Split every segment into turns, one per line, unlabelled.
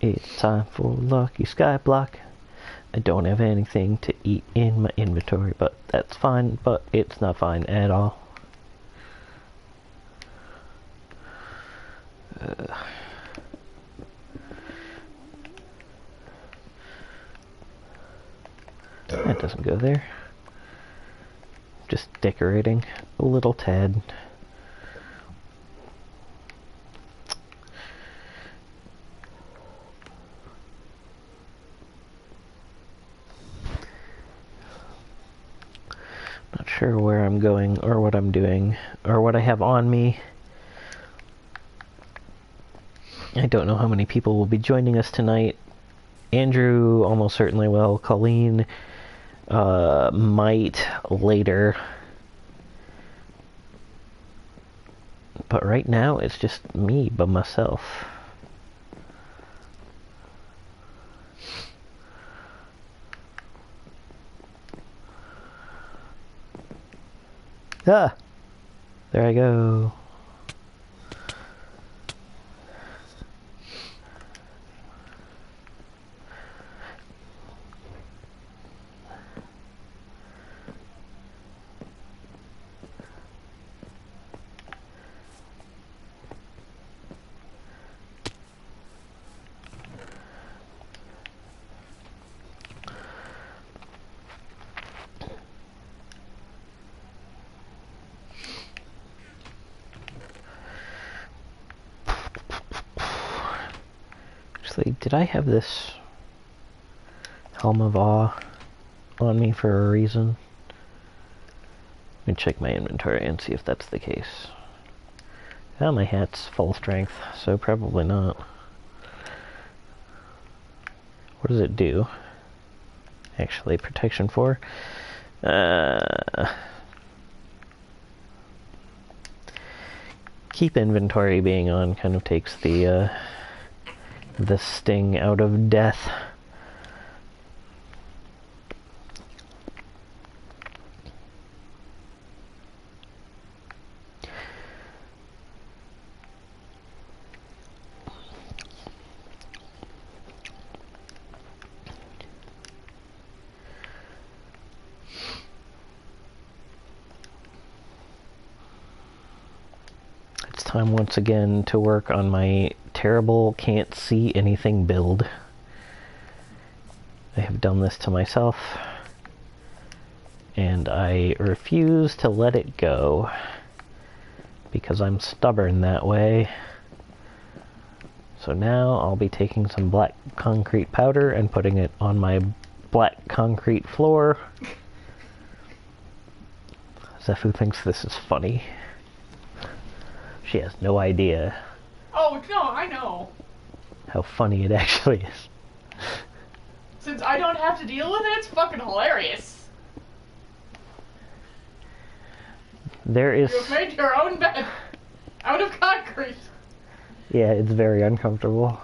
It's time for Lucky Skyblock. I don't have anything to eat in my inventory, but that's fine, but it's not fine at all. That doesn't go there. Just decorating a little tad. Not sure where I'm going or what I'm doing or what I have on me. I don't know how many people will be joining us tonight. Andrew almost certainly will. Colleen might later. But right now it's just me by myself. Ah! There I go. Actually, did I have this Helm of Awe on me for a reason? Let me check my inventory and see if that's the case. Oh, my hat's full strength, so probably not. What does it do? Actually, protection 4. Keep inventory being on kind of takes the sting out of death. It's time once again to work on my terrible can't see anything build. I have done this to myself, and I refuse to let it go because I'm stubborn that way. So now I'll be taking some black concrete powder and putting it on my black concrete floor. Zephu thinks this is funny. She has no idea.
Oh, no, I know.
How funny it actually is.
Since I don't have to deal with it, it's fucking hilarious.
There is...
You've made your own bed out of concrete.
Yeah, it's very uncomfortable.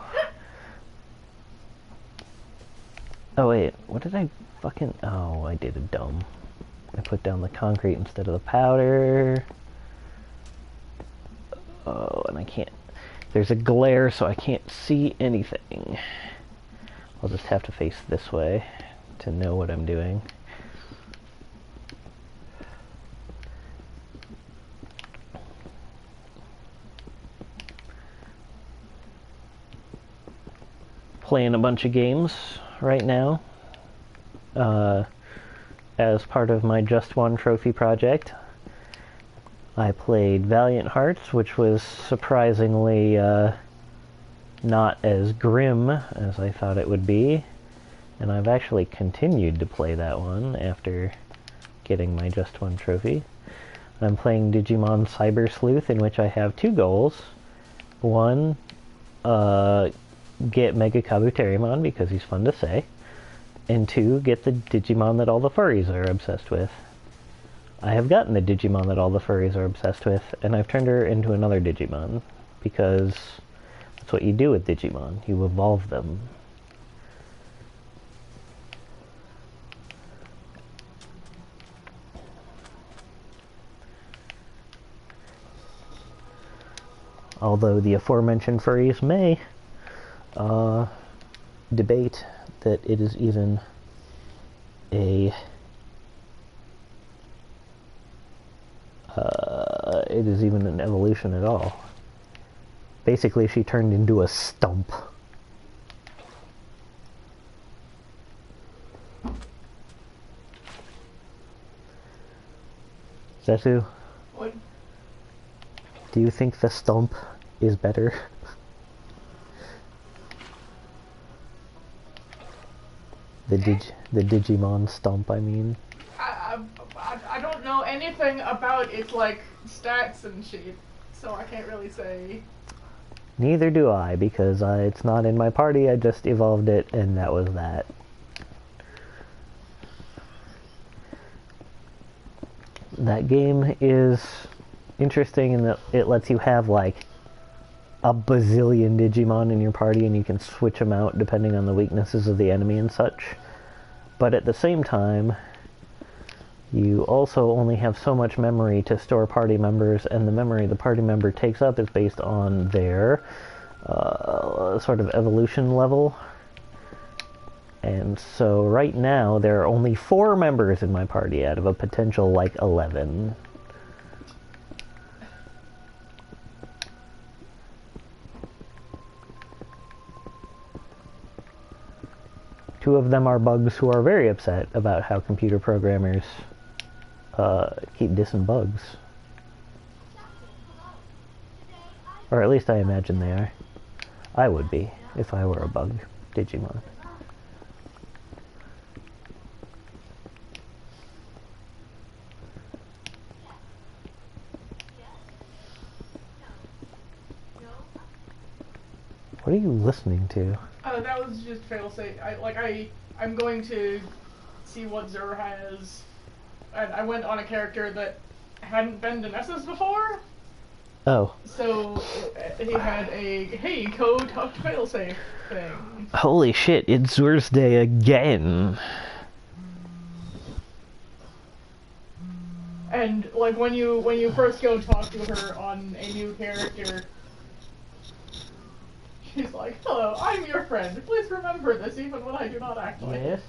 Oh wait, what did I fucking... Oh, I did a dumb. I put down the concrete instead of the powder. Oh, and I can't... There's a glare, so I can't see anything. I'll just have to face this way to know what I'm doing. Playing a bunch of games right now as part of my Just One Trophy project. I played Valiant Hearts, which was surprisingly not as grim as I thought it would be, and I've actually continued to play that one after getting my Just One Trophy. I'm playing Digimon Cyber Sleuth, in which I have 2 goals. One, get Mega Kabuterimon because he's fun to say, and 2, get the Digimon that all the furries are obsessed with. I have gotten the Digimon that all the furries are obsessed with, and I've turned her into another Digimon, because that's what you do with Digimon. You evolve them. Although the aforementioned furries may debate that it is even a it is even an evolution at all. Basically, she turned into a stump. Zetu,
What?
do you think the stump is better? The Digimon stump, I mean.
I don't know anything about its like stats and shit, so I can't really say.
Neither do I, because it's not in my party, I just evolved it, and that was that. That game is interesting in that it lets you have, like, a bazillion Digimon in your party, and you can switch them out depending on the weaknesses of the enemy and such. But at the same time, you also only have so much memory to store party members, and the memory the party member takes up is based on their sort of evolution level. And so right now there are only 4 members in my party out of a potential like 11. Two of them are bugs who are very upset about how computer programmers keep dissing bugs. Or at least I imagine they are. I would be, if I were a bug Digimon. What are you listening to?
That was just failsafe. I'm going to see what Zur has, and I went on a character that hadn't been to Nessus before.
Oh.
So he had a hey, go talk to failsafe thing.
Holy shit! It's Zur's day again.
And like when you first go talk to her on a new character, she's like, "Hello, I'm your friend. Please remember this, even when I do not act like it."
Yes.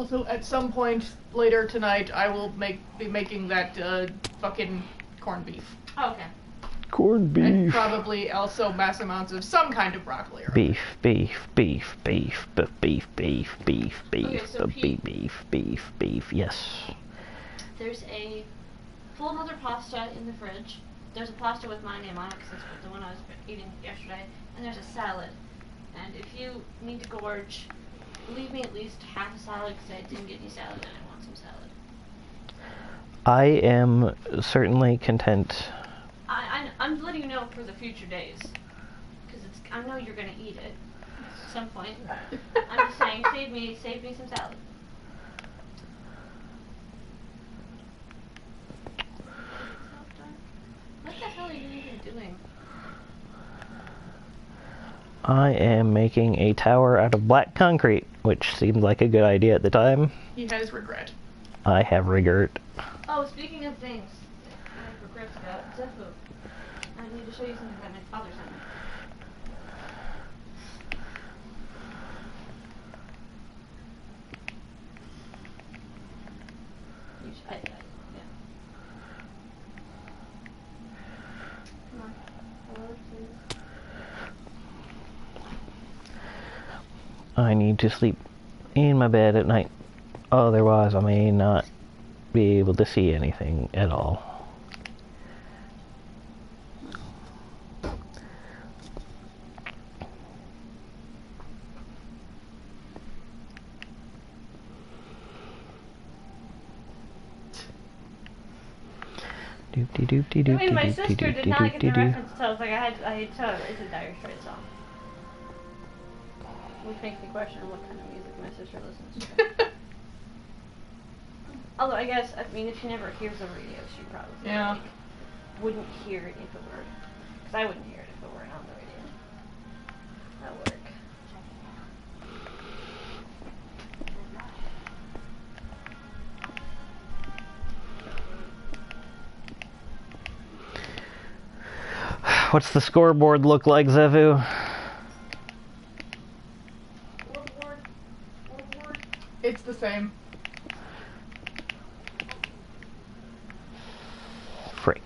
Also, at some point later tonight, I will be making that fucking corned beef.
Oh, okay.
Corned beef.
And probably also mass amounts of some kind of broccoli. Or
Beef, beef, beef, beef, beef, beef, beef, beef,
Okay, so Pete,
beef, yes.
there's a full mother pasta in the fridge. There's a pasta with my name on it, because that's the one I was eating yesterday. And there's a salad. And if you need to gorge, leave me at least half a salad, because I didn't get any salad and I want some salad.
I am certainly content.
I'm letting you know for the future days, because I know you're gonna eat it at some point. I'm just saying, save me some salad. What the hell are you even doing?
I am making a tower out of black concrete, which seemed like a good idea at the time.
he has regret.
I have regret.
Oh, speaking of things I have regrets about, Zephu, I need to show you something that my father sent me. Yeah. Come on. Hello, please.
I need to sleep in my bed at night. Otherwise, I may not be able to see anything at all.
I mean, my sister did not get the reference, so I was like, I had to tell her it's a Dire Straits song. Which makes me question what kind of music my sister listens to. Although, I guess, I mean, if she never hears the radio, she probably like, wouldn't hear it if it were. Because I wouldn't hear it if it were on the radio. That'll work.
What's the scoreboard look like, Zevu?
Scoreboard?
It's the same.
Frick.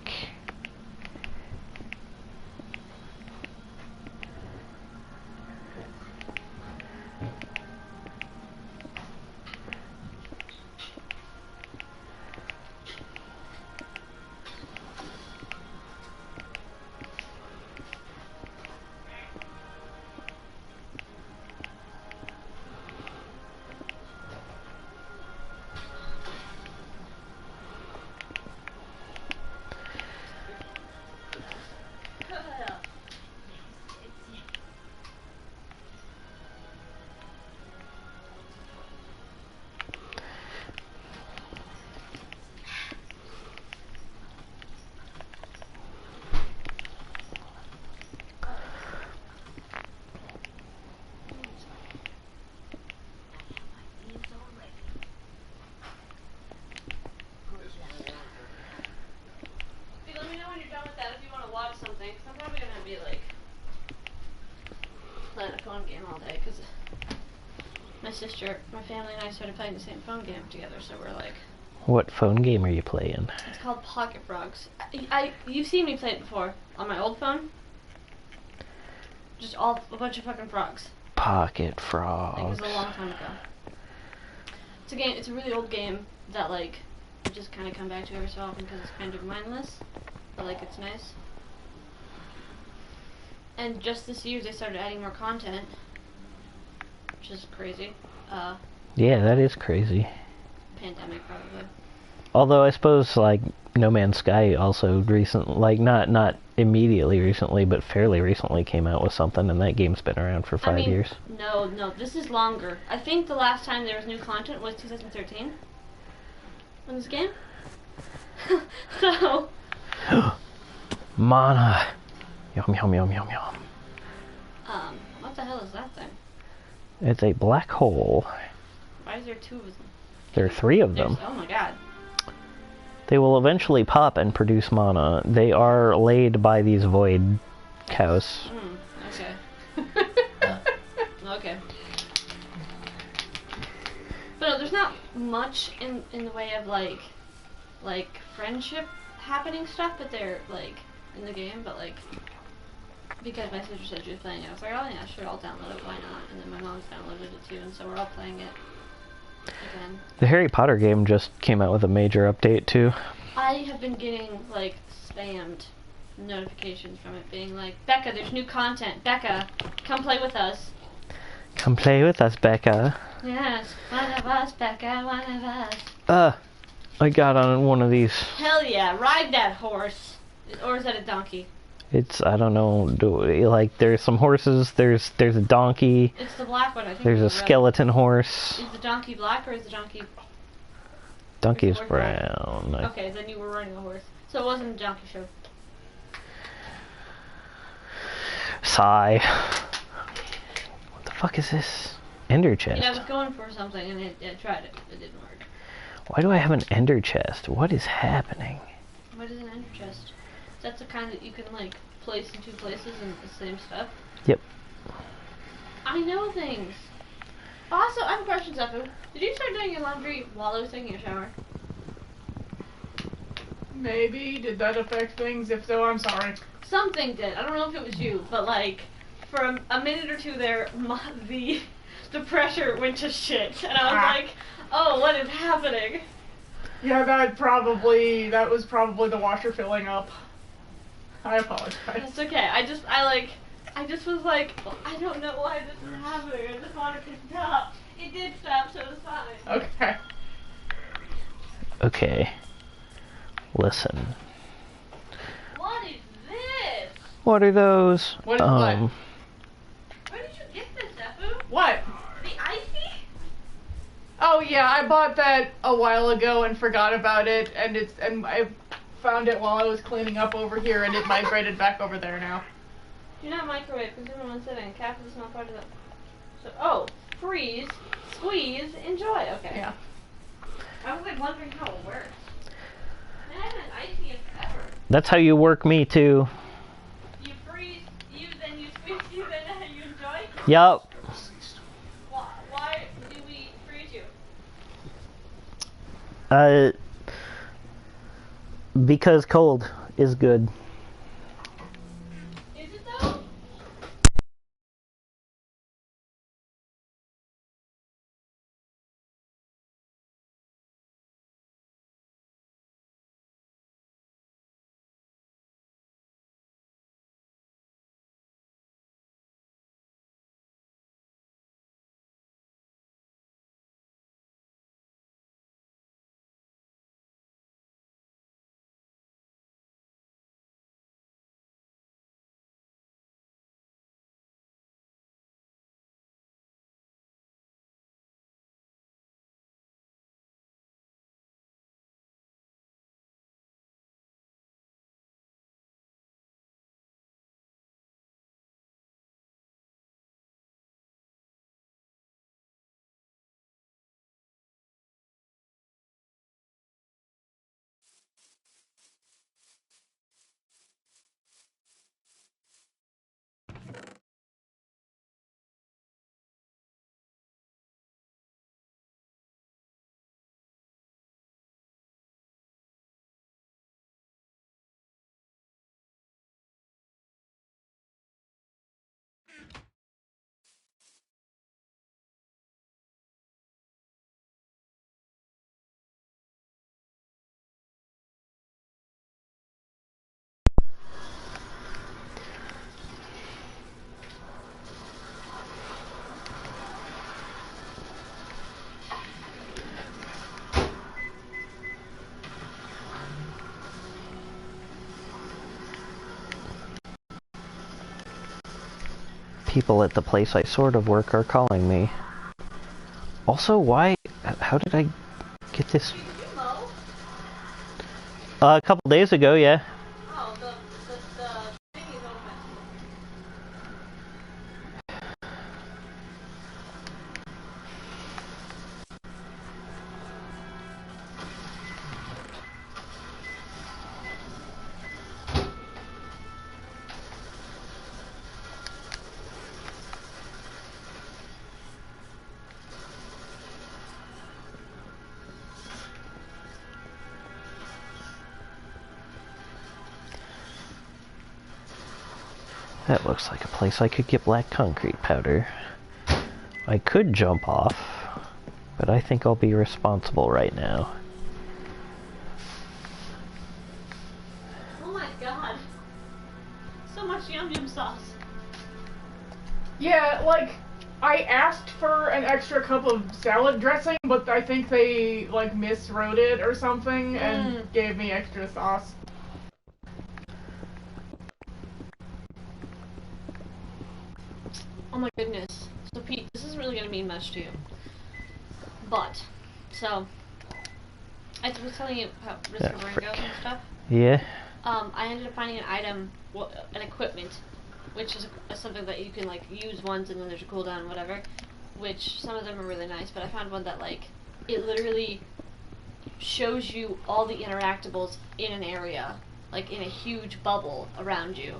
Something, because I'm probably going to be like playing a phone game all day, because my sister, my family and I started playing the same phone game together, so we're like...
What phone game are you playing?
It's called Pocket Frogs. You've seen me play it before, on my old phone. Just a bunch of fucking frogs.
Pocket Frogs.
Like, it was a long time ago. It's a game, it's a really old game that like, I just kind of come back to every so often because it's kind of mindless, but like it's nice. And just this year they started adding more content, which is crazy.
Yeah, that is crazy.
Pandemic, probably.
Although I suppose, like, No Man's Sky also not immediately recently, but fairly recently came out with something, and that game's been around for 5 years.
No, this is longer. I think the last time there was new content was 2013 on this game. So...
Mana! Yum, yum, yum, yum, yum.
What the hell is that thing?
It's a black hole.
Why is there two of them?
There are 3 of them.
Oh my god.
They will eventually pop and produce mana. They are laid by these void cows.
Okay. Okay. But no, there's not much in the way of like friendship happening stuff, but they're like in the game. But like because my sister said she was playing it, I was like, oh yeah, sure, I'll download it. Why not? And then my mom's downloaded it too, and so we're all playing it again.
The Harry Potter game just came out with a major update too.
I have been getting like spammed notifications from it being like, Becca, there's new content. Becca, come play with us.
Come play with us, Becca.
Yes, one of us, Becca, one of us.
I got on one of these.
Hell yeah, ride that horse. Or is that a donkey?
It's, I don't know, like, there's some horses, there's a donkey.
It's the black one, I think.
There's a skeleton horse.
Is the donkey black or is the donkey...
Donkey's brown.
Okay, then you were running a horse. So it wasn't a donkey show.
Sigh. What the fuck is this? Ender chest.
Yeah, I was going for something and I tried it. It didn't work.
Why do I have an ender chest? What is happening?
What is an ender chest? That's the kind that you can like place in two places and the same stuff?
Yep.
I know things. Also, I have a question, Zephu. Did you start doing your laundry while I was taking a shower?
Maybe. Did that affect things? If so, I'm sorry.
Something did. I don't know if it was you, but like for a minute or two there, the pressure went to shit, and I was like, "Oh, what is happening?"
Yeah, that was probably the washer filling up. I apologize.
It's okay. I just was like, well, I don't know why this is happening. I just wanted to stop. It did stop, so it's fine.
Okay.
Okay. Listen.
What is this?
What are those?
What is what?
Where did you get this, Zephu?
What?
The icy?
Oh yeah, I bought that a while ago and forgot about it, and I found it while I was cleaning up over here, and it migrated back over there now.
Do not microwave, consume in one sitting. Cap is not part of the... So, oh, freeze, squeeze, enjoy. Okay.
Yeah.
I was like wondering how it works. Man, I haven't had icy in forever.
That's how you work me too.
You freeze, then you squeeze, you enjoy?
Yup.
Why do we freeze you?
Because cold is good.
Is it though?
People at the place I sort of work are calling me. Also, why? How did I get this?
Did you mow?
A couple days ago, yeah.
Oh, the thing is open.
That looks like a place I could get black concrete powder. I could jump off, but I think I'll be responsible right now.
Oh my god. So much yum yum sauce.
Yeah, like, I asked for an extra cup of salad dressing, but I think they, like, miswrote it or something and gave me extra sauce.
Oh my goodness. So Pete, this isn't really gonna mean much to you. But, so, I was telling you about Risk of Ringo and stuff.
Yeah?
I ended up finding an item, an equipment, which is something that you can, like, use once and then there's a cooldown and whatever, which some of them are really nice, but I found one that, like, it literally shows you all the interactables in an area, like, in a huge bubble around you.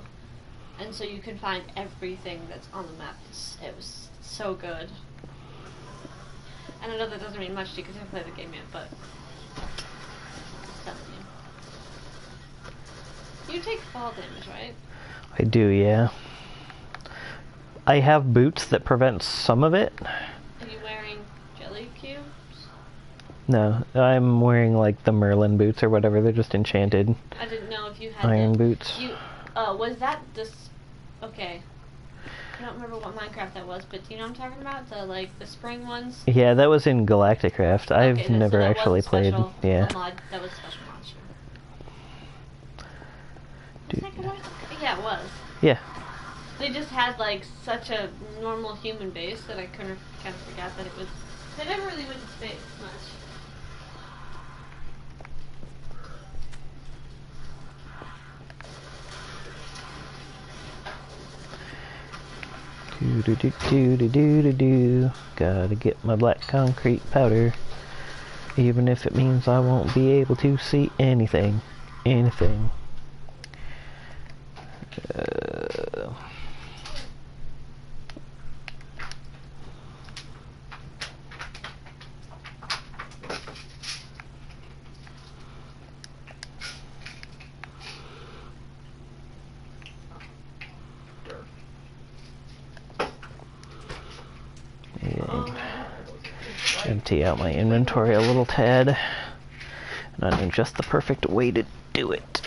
And so you can find everything that's on the map. It was so good. And I know that doesn't mean much to you because I haven't played the game yet, but just telling you. You take fall damage, right?
I do, yeah. I have boots that prevent some of it.
Are you wearing jelly cubes?
No, I'm wearing like the Merlin boots or whatever. They're just enchanted
I didn't know if you had
iron boots.
Was that this? Okay. I don't remember what Minecraft that was, but do you know what I'm talking about? The spring ones?
Yeah, that was in Galacticraft. I've
Okay,
never
so that
actually
was a
played.
special
Yeah.
mod. That was a special monster.
Dude.
Was that Galactic? Yeah, it was.
Yeah.
They just had like such a normal human base that I kind of forgot that it was. They never really went to space much.
Do do do do do do do do. Gotta get my black concrete powder, even if it means I won't be able to see anything. Anything. Empty out my inventory a little tad, and I know just the perfect way to do it.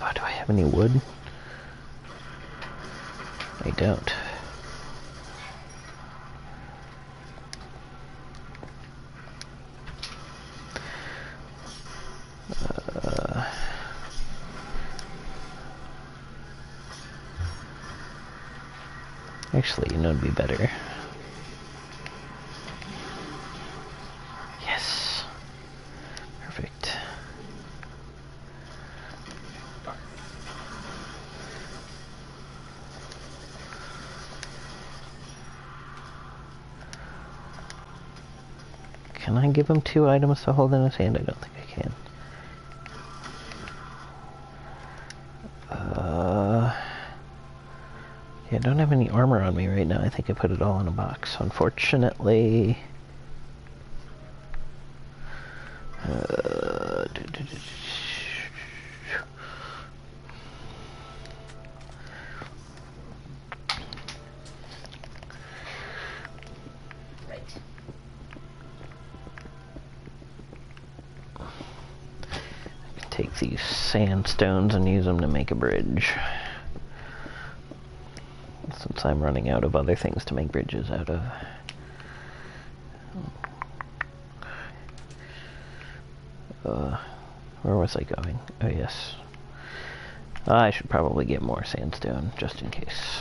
Oh, do I have any wood? I don't. Actually, you know, it'd be better. Yes. Perfect. Can I give him 2 items to hold in his hand? I don't think I can. Yeah, I don't have any armor on me right now. I think I put it all in a box, unfortunately.
Right.
I can take these sandstones and use them to make a bridge. Since I'm running out of other things to make bridges out of. Where was I going? Oh, yes. I should probably get more sandstone, just in case.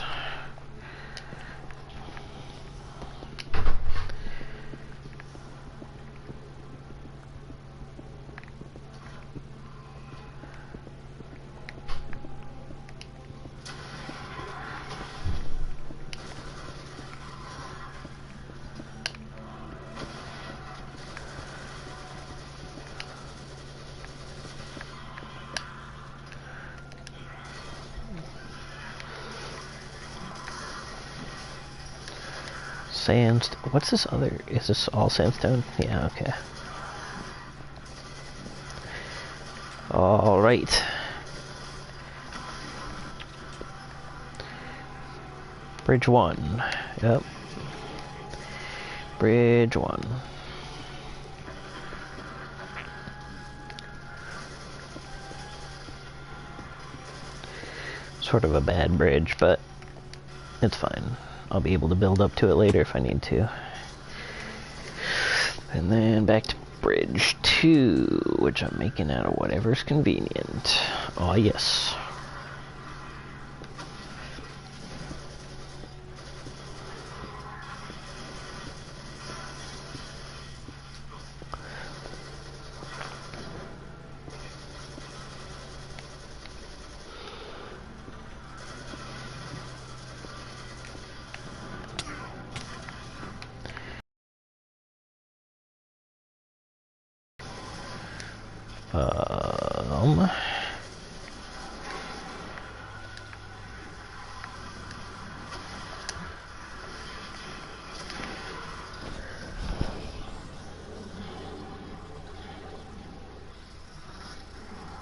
What's this other? Is this all sandstone? Yeah, okay. Alright. Bridge 1. Yep. Bridge 1. Sort of a bad bridge, but it's fine. I'll be able to build up to it later if I need to. And then back to bridge 2, which I'm making out of whatever's convenient. Oh, yes.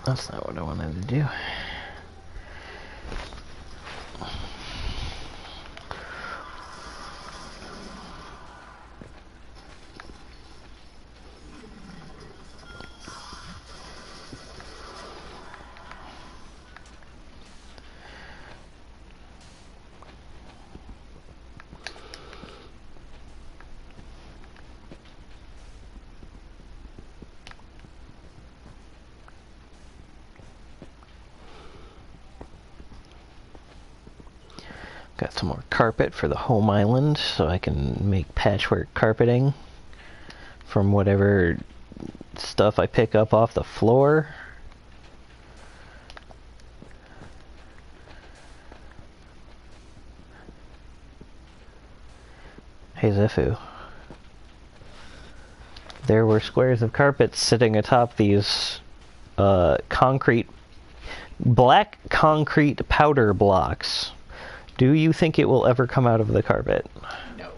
That's not what I wanted to do. Got some more carpet for the home island, so I can make patchwork carpeting from whatever stuff I pick up off the floor. Hey Zifu. There were squares of carpet sitting atop these black concrete powder blocks. Do you think it will ever come out of the carpet?
No.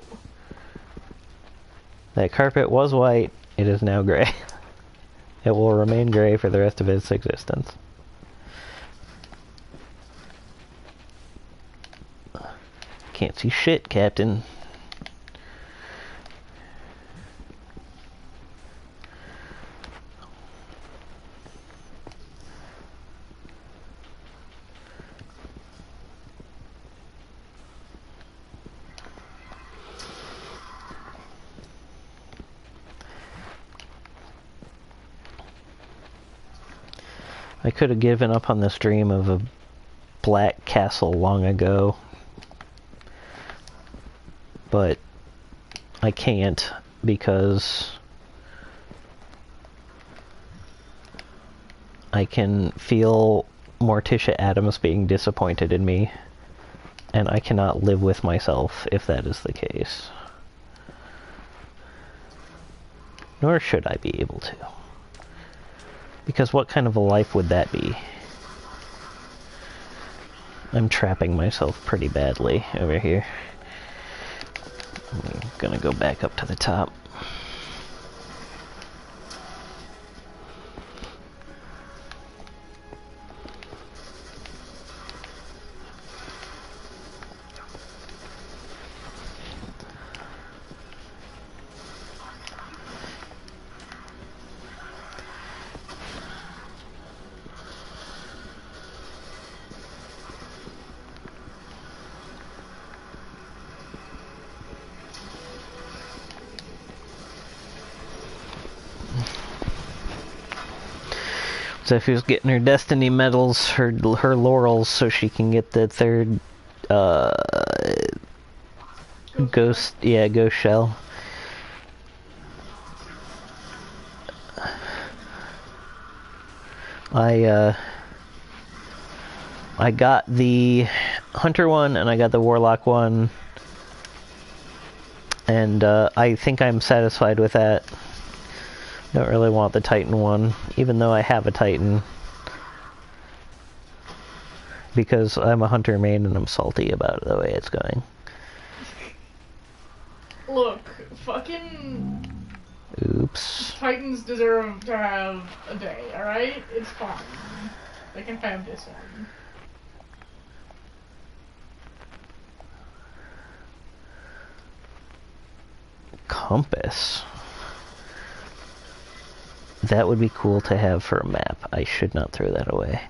That carpet was white. It is now gray. It will remain gray for the rest of its existence. Can't see shit, Captain. I could have given up on this dream of a black castle long ago, but I can't because I can feel Morticia Adams being disappointed in me, and I cannot live with myself if that is the case. Nor should I be able to. Because what kind of a life would that be? I'm trapping myself pretty badly over here. I'm gonna go back up to the top. Zephy's getting her destiny medals, her laurels, so she can get the third ghost shell. I got the hunter one and I got the warlock one, and I think I'm satisfied with that. Don't really want the Titan one, even though I have a Titan. Because I'm a hunter main and I'm salty about the way it's going.
Look, fucking
Oops.
Titans deserve to have a day, alright? It's fine. They can have this one.
Compass. That would be cool to have for a map. I should not throw that away.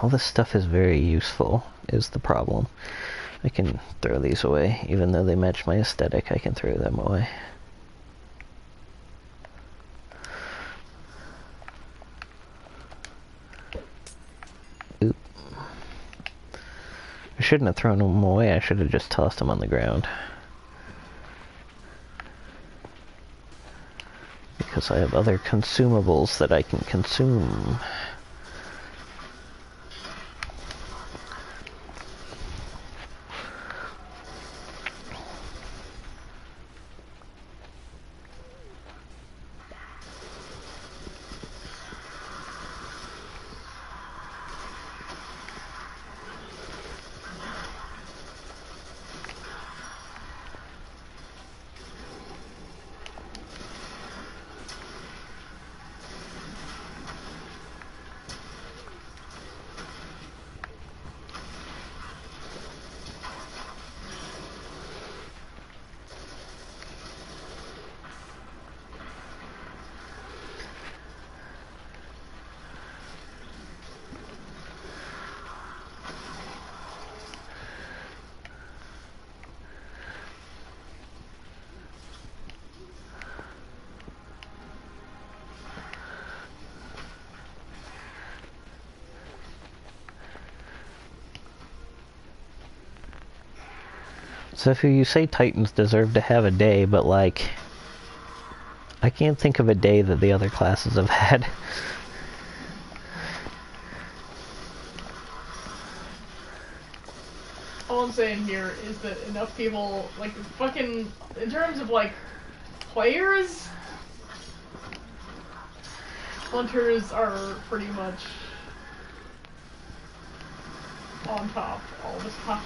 All this stuff is very useful, is the problem. I can throw these away. Even though they match my aesthetic, I can throw them away. Oop. I shouldn't have thrown them away, I should have just tossed them on the ground. Because I have other consumables that I can consume. So if you say Titans deserve to have a day, but like, I can't think of a day that the other classes have had.
All I'm saying here is that enough people, like, fucking, in terms of, like, players, hunters are pretty much on top all the time.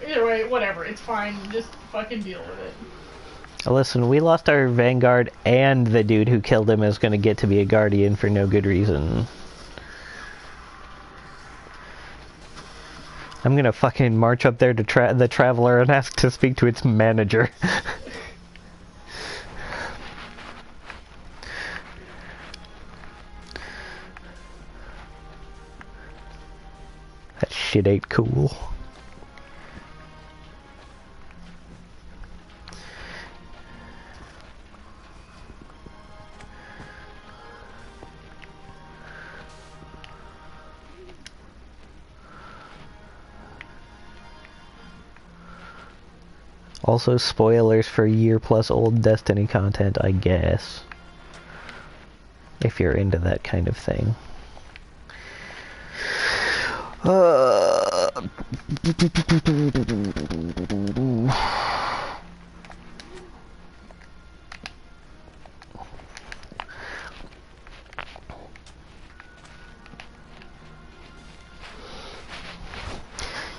Either way, whatever, it's fine, just fucking deal with it.
Listen, we lost our Vanguard and the dude who killed him is gonna get to be a Guardian for no good reason. I'm gonna fucking march up there to the Traveler and ask to speak to its manager. That shit ain't cool. Also, spoilers for year-plus-old Destiny content, I guess. If you're into that kind of thing.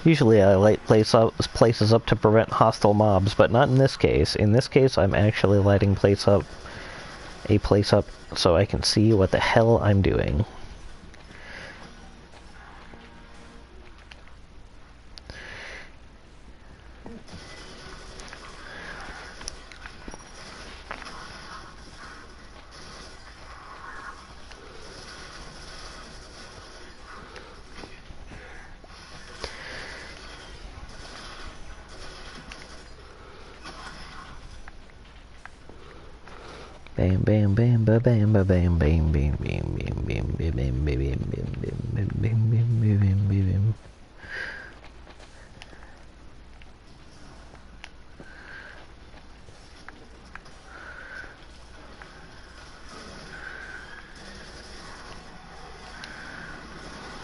Usually I light places up to prevent hostile mobs, but not in this case. In this case, I'm actually lighting a place up so I can see what the hell I'm doing. Bam bam bam ba bam ba bam bam bam bam bam bam bam bam bam bam bam bam bam bam bam.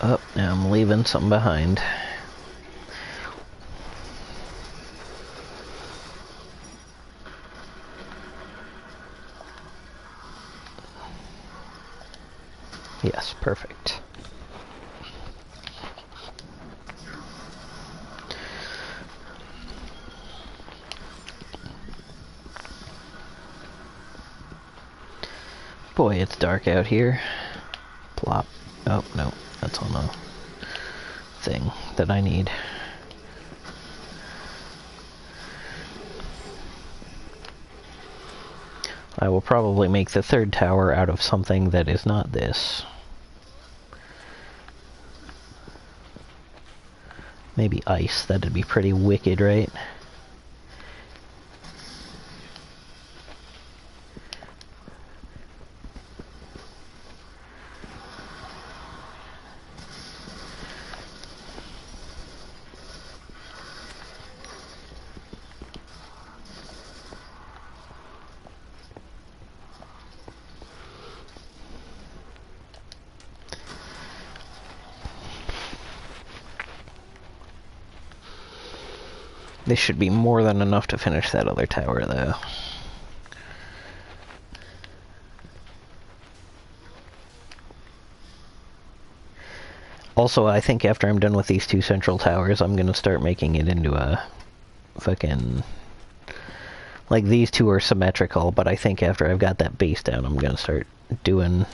Up now. Yeah, I'm leaving some behind. Yes, perfect. Boy, it's dark out here. Plop. Oh, no. That's on the thing that I need. I will probably make the third tower out of something that is not this. Maybe ice. That'd be pretty wicked, right? This should be more than enough to finish that other tower, though. Also, I think after I'm done with these two central towers, I'm gonna start making it into a fucking... Like, these two are symmetrical, but I think after I've got that base down, I'm gonna start doing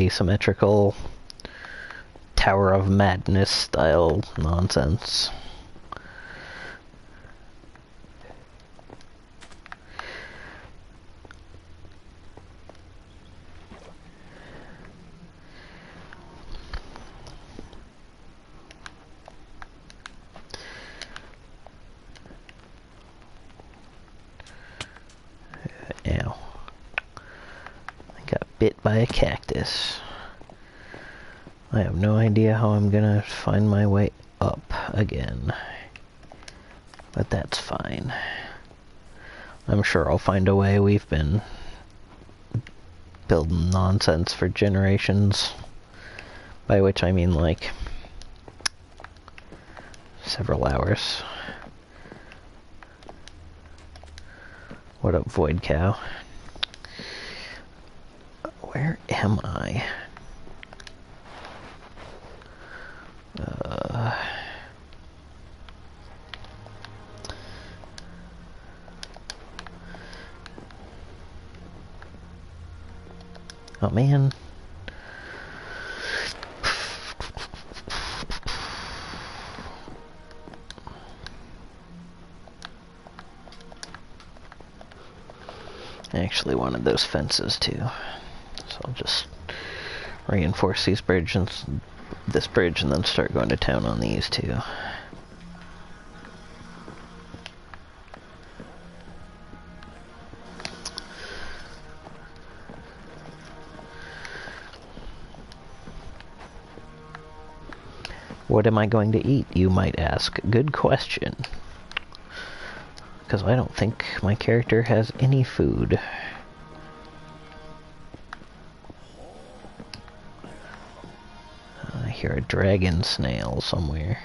asymmetrical Tower of Madness style nonsense. Ow. I got bit by a cactus. I have no idea how I'm gonna find my way up again. But that's fine. I'm sure I'll find a way. We've been building nonsense for generations. By which I mean, like, several hours. What up, Void Cow? Where am I? Oh man. I actually wanted those fences too. So I'll just reinforce these bridges, this bridge, and then start going to town on these two. What am I going to eat, you might ask? Good question. Because I don't think my character has any food. I hear a dragon snail somewhere.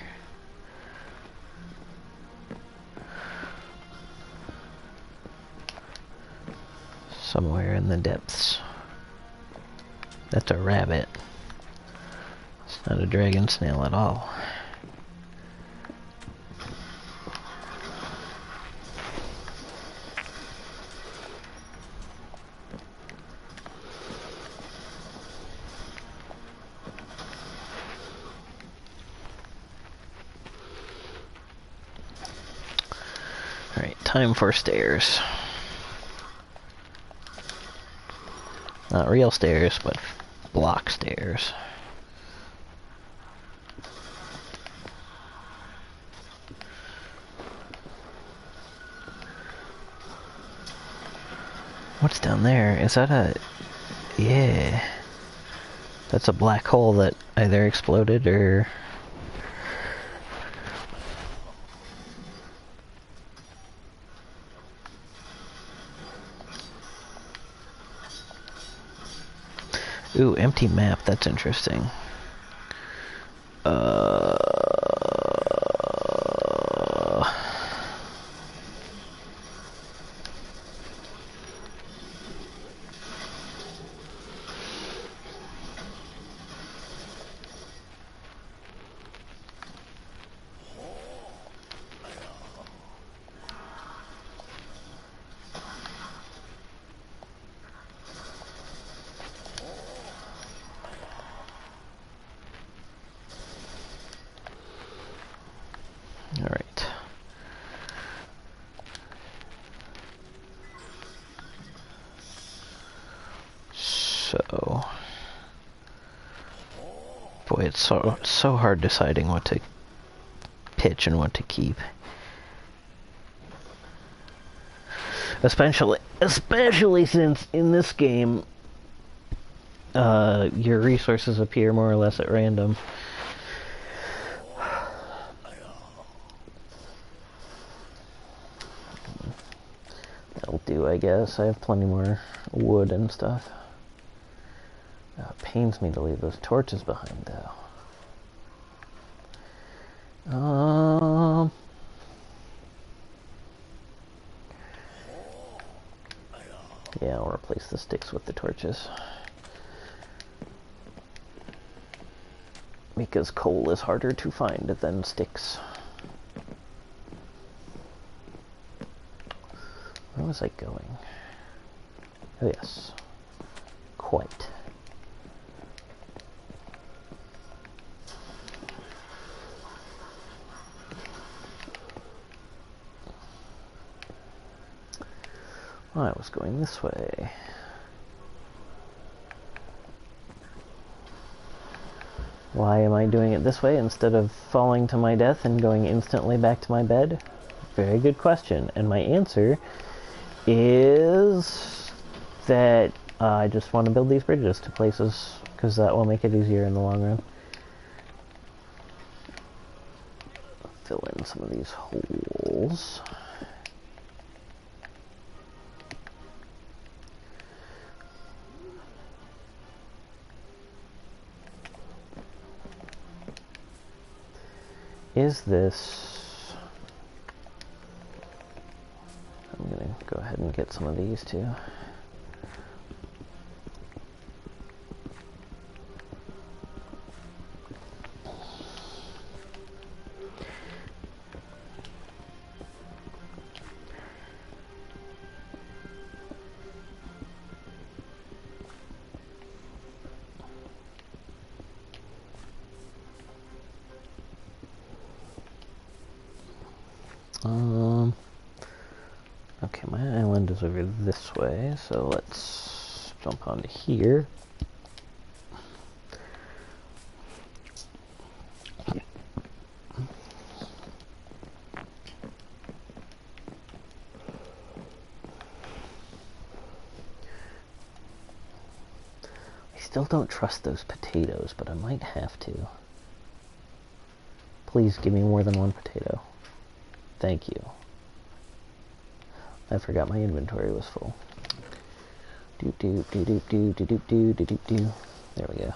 Somewhere in the depths. That's a rabbit. It's not a dragon snail at all. Alright, time for stairs. Not real stairs, but block stairs. What's down there? Is that a... Yeah. That's a black hole that either exploded or... Ooh, empty map. That's interesting. Alright. So... Boy, it's so hard deciding what to pitch and what to keep. Especially since in this game, your resources appear more or less at random. That'll do, I guess. I have plenty more wood and stuff. Oh, it pains me to leave those torches behind, though. Yeah, I'll replace the sticks with the torches. Because coal is harder to find than sticks. Where was I going? Oh yes. Quite. I was going this way. Why am I doing it this way instead of falling to my death and going instantly back to my bed? Very good question. And my answer is that I just want to build these bridges to places because that will make it easier in the long run. Fill in some of these holes. Is this... I'm gonna go ahead and get some of these too. Okay, my island is over this way, so let's jump onto here. I still don't trust those potatoes, but I might have to. Please give me more than one potato. Thank you. I forgot my inventory was full. Do do do do do do do do do do do. There we go.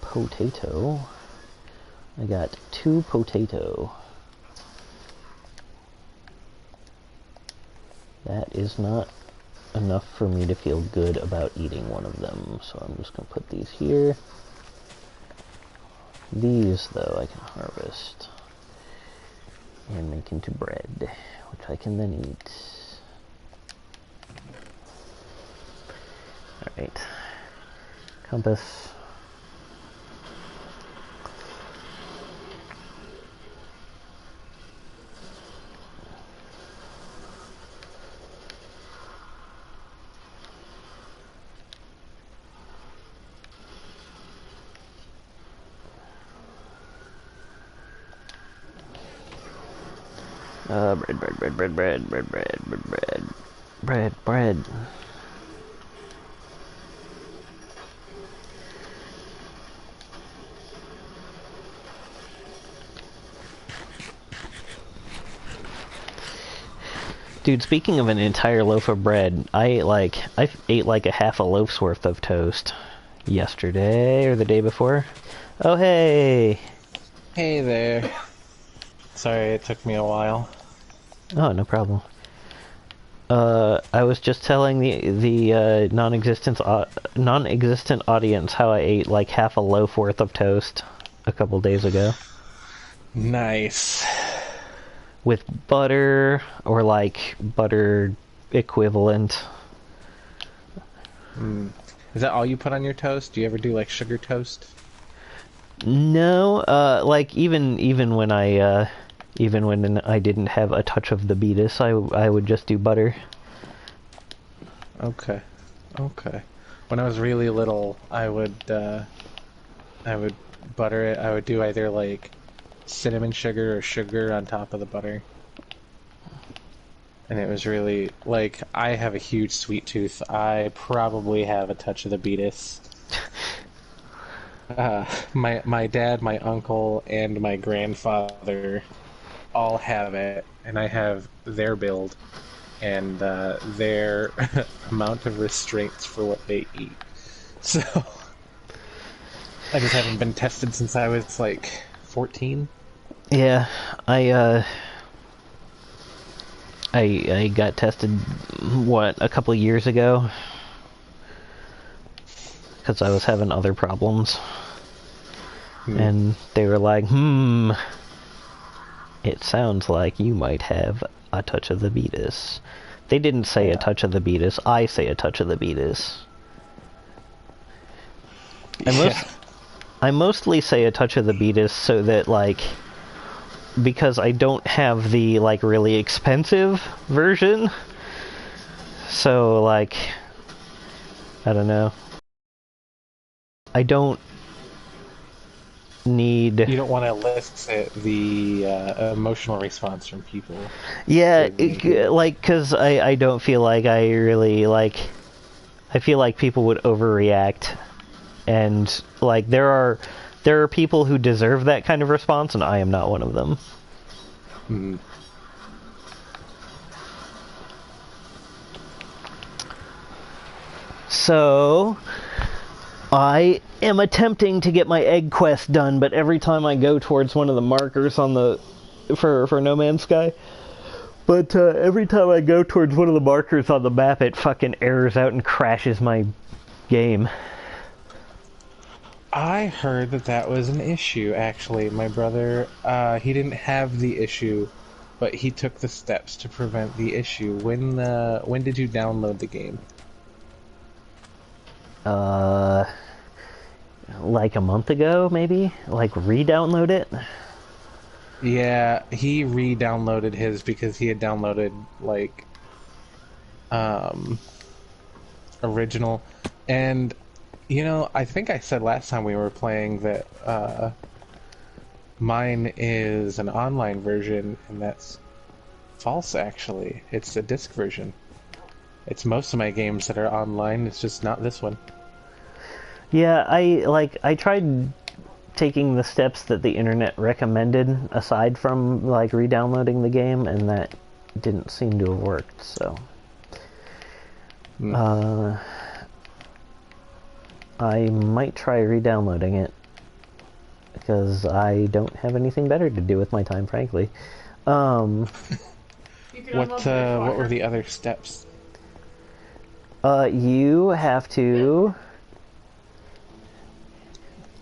Potato. I got 2 potato. That is not enough for me to feel good about eating one of them, so I'm just gonna put these here. These, though, I can harvest and make into bread, which I can then eat. Alright. Compass. Bread. Dude, speaking of an entire loaf of bread, I ate like a half a loaf's worth of toast yesterday or the day before. Oh, hey!
Hey there. Sorry, it took me a while.
Oh, no problem. I was just telling the non-existent audience how I ate like half a loaf worth of toast a couple days ago.
Nice.
With butter, or like butter equivalent.
Is that all you put on your toast? Do you ever do like sugar toast?
No, like even when I didn't have a touch of the beatus, I would just do butter.
Okay. Okay. When I was really little, I would butter it. I would do either like cinnamon sugar or sugar on top of the butter. And it was really like I have a huge sweet tooth. I probably have a touch of the beatus. My dad, my uncle, and my grandfather all have it, and I have their build and their amount of restraints for what they eat. So I just haven't been tested since I was like 14.
Yeah, I got tested a couple of years ago because I was having other problems. And they were like, it sounds like you might have a touch of the beatus. They didn't say a touch of the beatus. I say a touch of the beatus. I mostly say a touch of the beatus so that, like, because I don't have the, like, really expensive version. So, like, I don't know. I don't need...
You don't want to elicit the emotional response from people.
Yeah, like, because I don't feel like I really, like... I feel like people would overreact. And, like, there are people who deserve that kind of response, and I am not one of them.
Mm.
So... I am attempting to get my egg quest done, but every time I go towards one of the markers on the... for No Man's Sky... But every time I go towards one of the markers on the map, it fucking errors out and crashes my game.
I heard that was an issue, actually. My brother, he didn't have the issue, but he took the steps to prevent the issue. When did you download the game?
Like a month ago, maybe? Like, re-download it?
Yeah, he re-downloaded his because he had downloaded, like, original. And, you know, I think I said last time we were playing that, mine is an online version, and that's false, actually. It's a disc version. It's most of my games that are online, it's just not this one.
Yeah, I tried taking the steps that the internet recommended, aside from, like, re-downloading the game, and that didn't seem to have worked, so... I might try re-downloading it, because I don't have anything better to do with my time, frankly.
What were the other steps?
You have to...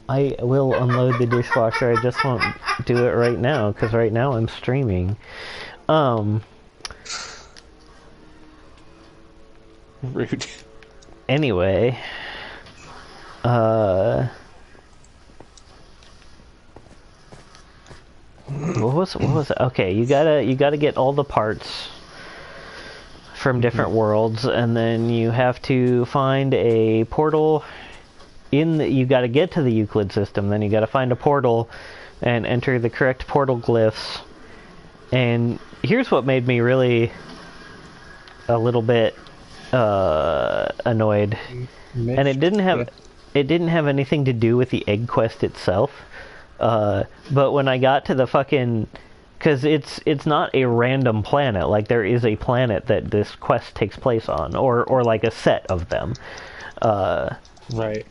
I will unload the dishwasher, I just won't do it right now, because right now I'm streaming.
Rude.
Anyway... What was it? Okay, you gotta get all the parts from different worlds, and then you have to find a portal you gotta get to the Euclid system, then you gotta find a portal and enter the correct portal glyphs. And here's what made me really a little bit annoyed. And it didn't have anything to do with the egg quest itself. But when I got to the fucking... Because it's not a random planet. Like, there is a planet that this quest takes place on. Or like a set of them.
Right.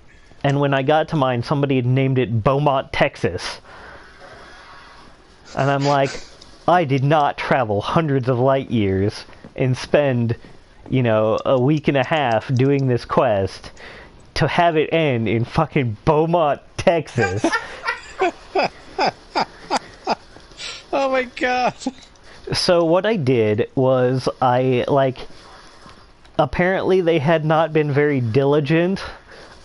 And when I got to mine, somebody had named it Beaumont, Texas. And I'm like, I did not travel hundreds of light years and spend, you know, a week and a half doing this quest to have it end in fucking Beaumont, Texas.
Oh my god.
So what I did was apparently they had not been very diligent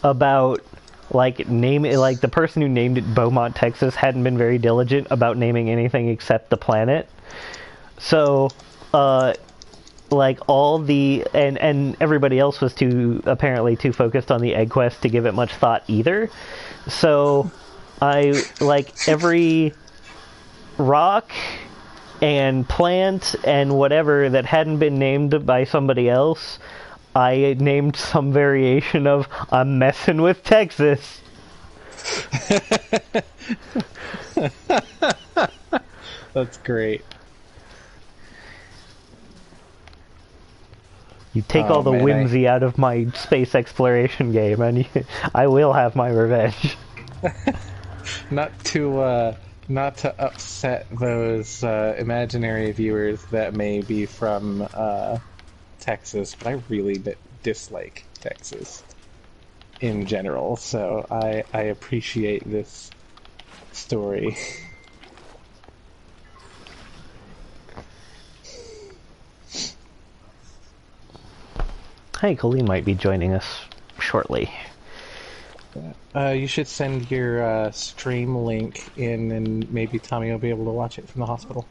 about like like the person who named it Beaumont, Texas, hadn't been very diligent about naming anything except the planet. So, like all the and everybody else was apparently too focused on the egg quest to give it much thought either. So, I like every rock and plant and whatever that hadn't been named by somebody else, I named some variation of "I'm messing with Texas."
That's great.
You take all the whimsy out of my space exploration game, and I will have my revenge.
Not to upset those imaginary viewers that may be from Texas, but I really dislike Texas in general, so I appreciate this story.
Hey, Colleen might be joining us shortly.
You should send your stream link in, and maybe Tommy will be able to watch it from the hospital.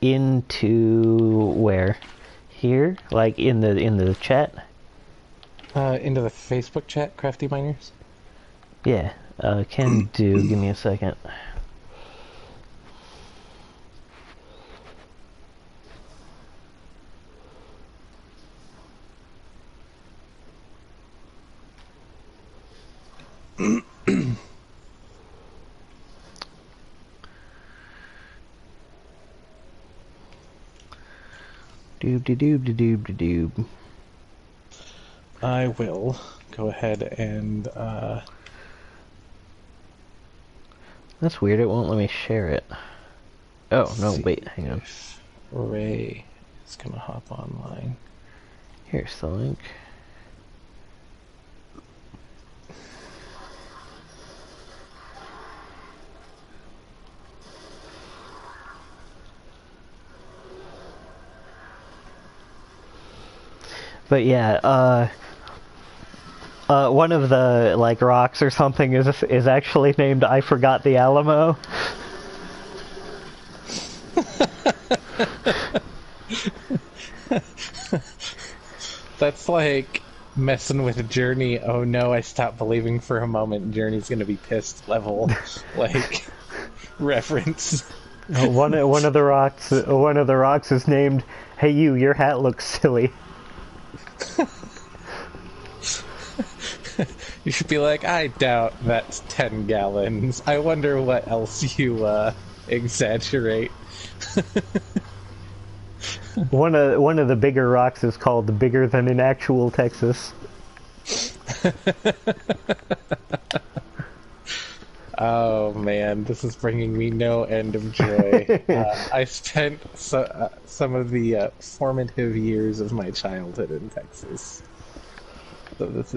Into where? Here? Like in the chat?
Into the Facebook chat, Crafty Miners?
Yeah, can do. Give me a second. Doob.
I will go ahead and
That's weird, it won't let me share it. Oh, no, wait, hang on.
Ray is gonna hop online.
Here's the link. But yeah, one of the like rocks or something is actually named "I Forgot the Alamo."
That's like messing with Journey. Oh no, I stopped believing for a moment. Journey's gonna be pissed level, like reference.
One of the rocks is named "Hey you, your hat looks silly."
You should be like, I doubt that's 10 gallons. I wonder what else you exaggerate.
One of the bigger rocks is called "Bigger Than in Actual Texas."
Oh man, this is bringing me no end of joy. I spent some of the formative years of my childhood in Texas. So this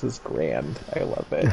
is grand. I love it.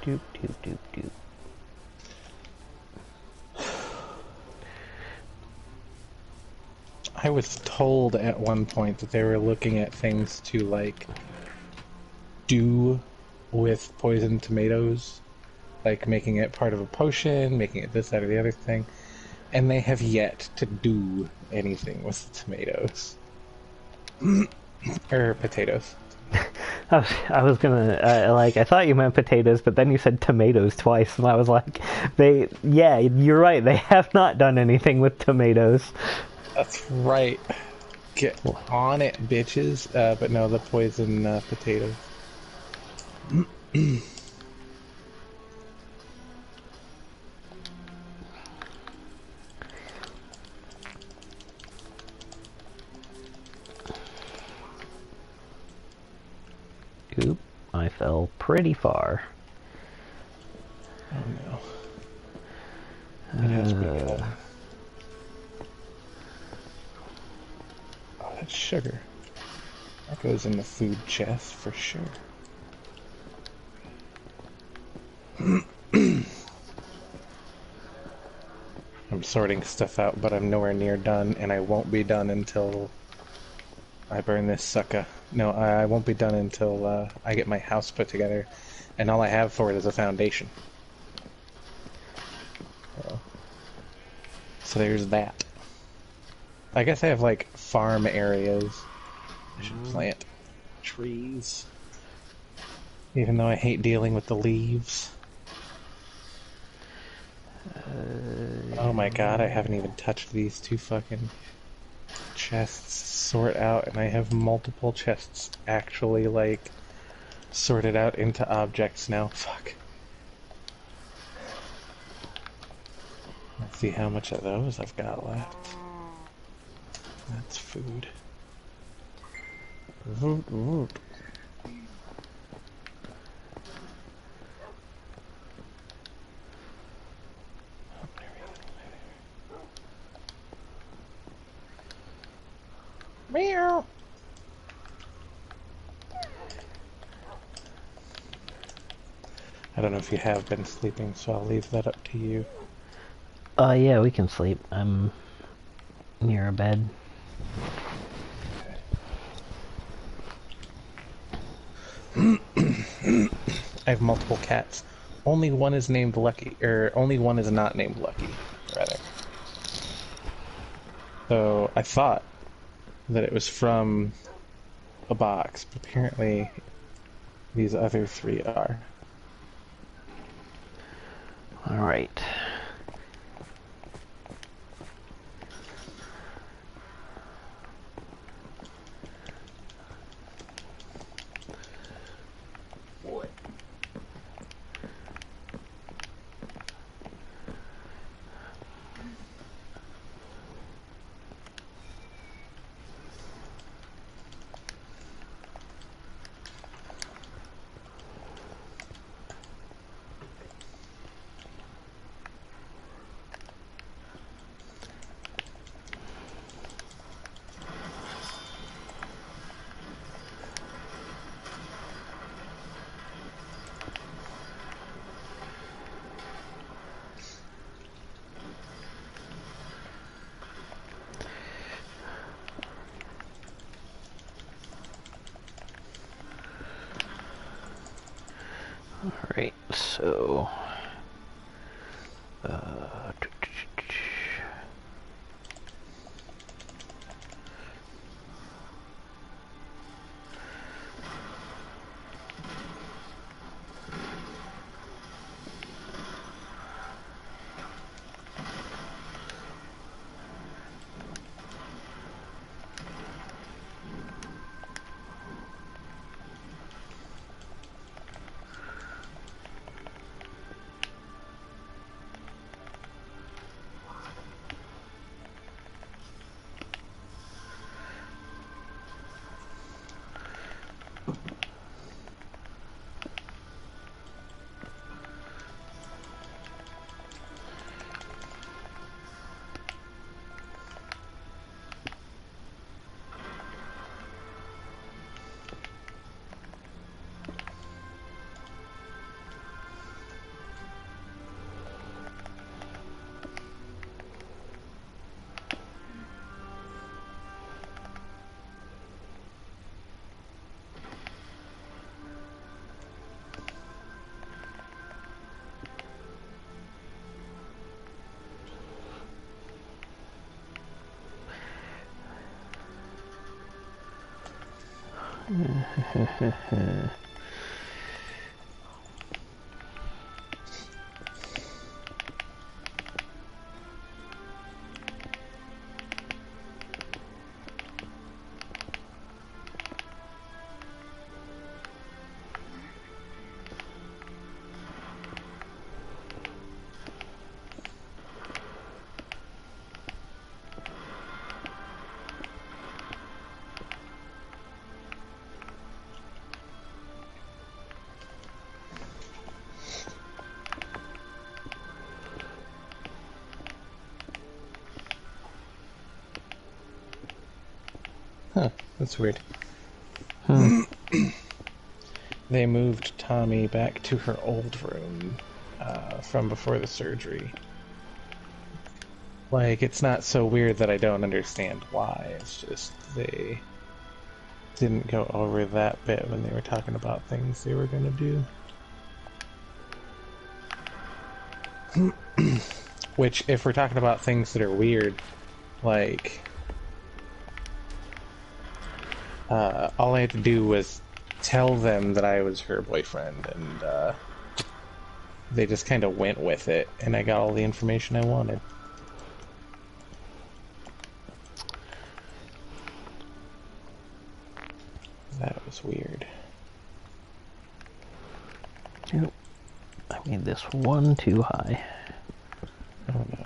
Doop.
I was told at one point that they were looking at things to like do with poisoned tomatoes, like making it part of a potion, making it this, that, or the other thing, and they have yet to do anything with the tomatoes. Or potatoes.
I was gonna like I thought you meant potatoes, but then you said tomatoes twice, and I was like, yeah, you're right. They have not done anything with tomatoes.
That's right. Get on it, bitches. But no, the poison potatoes.
Oop, I fell pretty far.
Oh no. It has become. Oh, that's sugar. That goes in the food chest for sure. I'm sorting stuff out, but I'm nowhere near done, and I won't be done until I burn this sucker. No, I won't be done until I get my house put together, and all I have for it is a foundation. So there's that. I guess I have like farm areas. I should plant trees. Even though I hate dealing with the leaves. Oh my god, I haven't even touched these two fucking chests sort out, and I have multiple chests actually like sorted out into objects now. Fuck. Let's see how much of those I've got left. That's food. Voot, voot. Meow. I don't know if you have been sleeping, so I'll leave that up to you.
Yeah, we can sleep. I'm near a bed.
I have multiple cats. Only one is named Lucky, or only one is not named Lucky, rather. So I thought that it was from a box, but apparently these other three are.
Alright. Alright, so...
Huh, that's weird.
Hmm.
They moved Tommy back to her old room from before the surgery. Like, it's not so weird that I don't understand why. It's just they didn't go over that bit when they were talking about things they were going to do. Which, if we're talking about things that are weird, like... all I had to do was tell them that I was her boyfriend, and they just kind of went with it, and I got all the information I wanted. That was weird.
Yep. I made this one too high.
Oh no.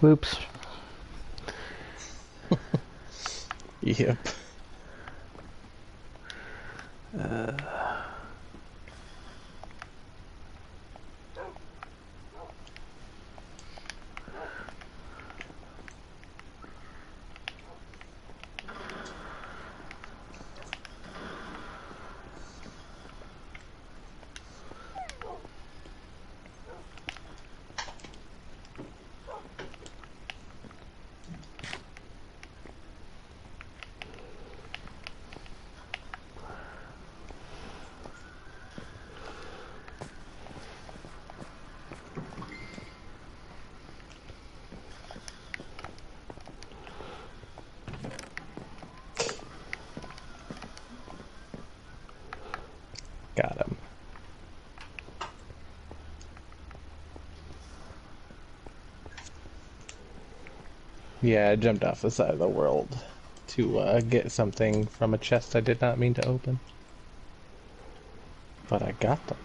Whoops.
Yep. Got him. Yeah, I jumped off the side of the world to get something from a chest I did not mean to open. But I got them.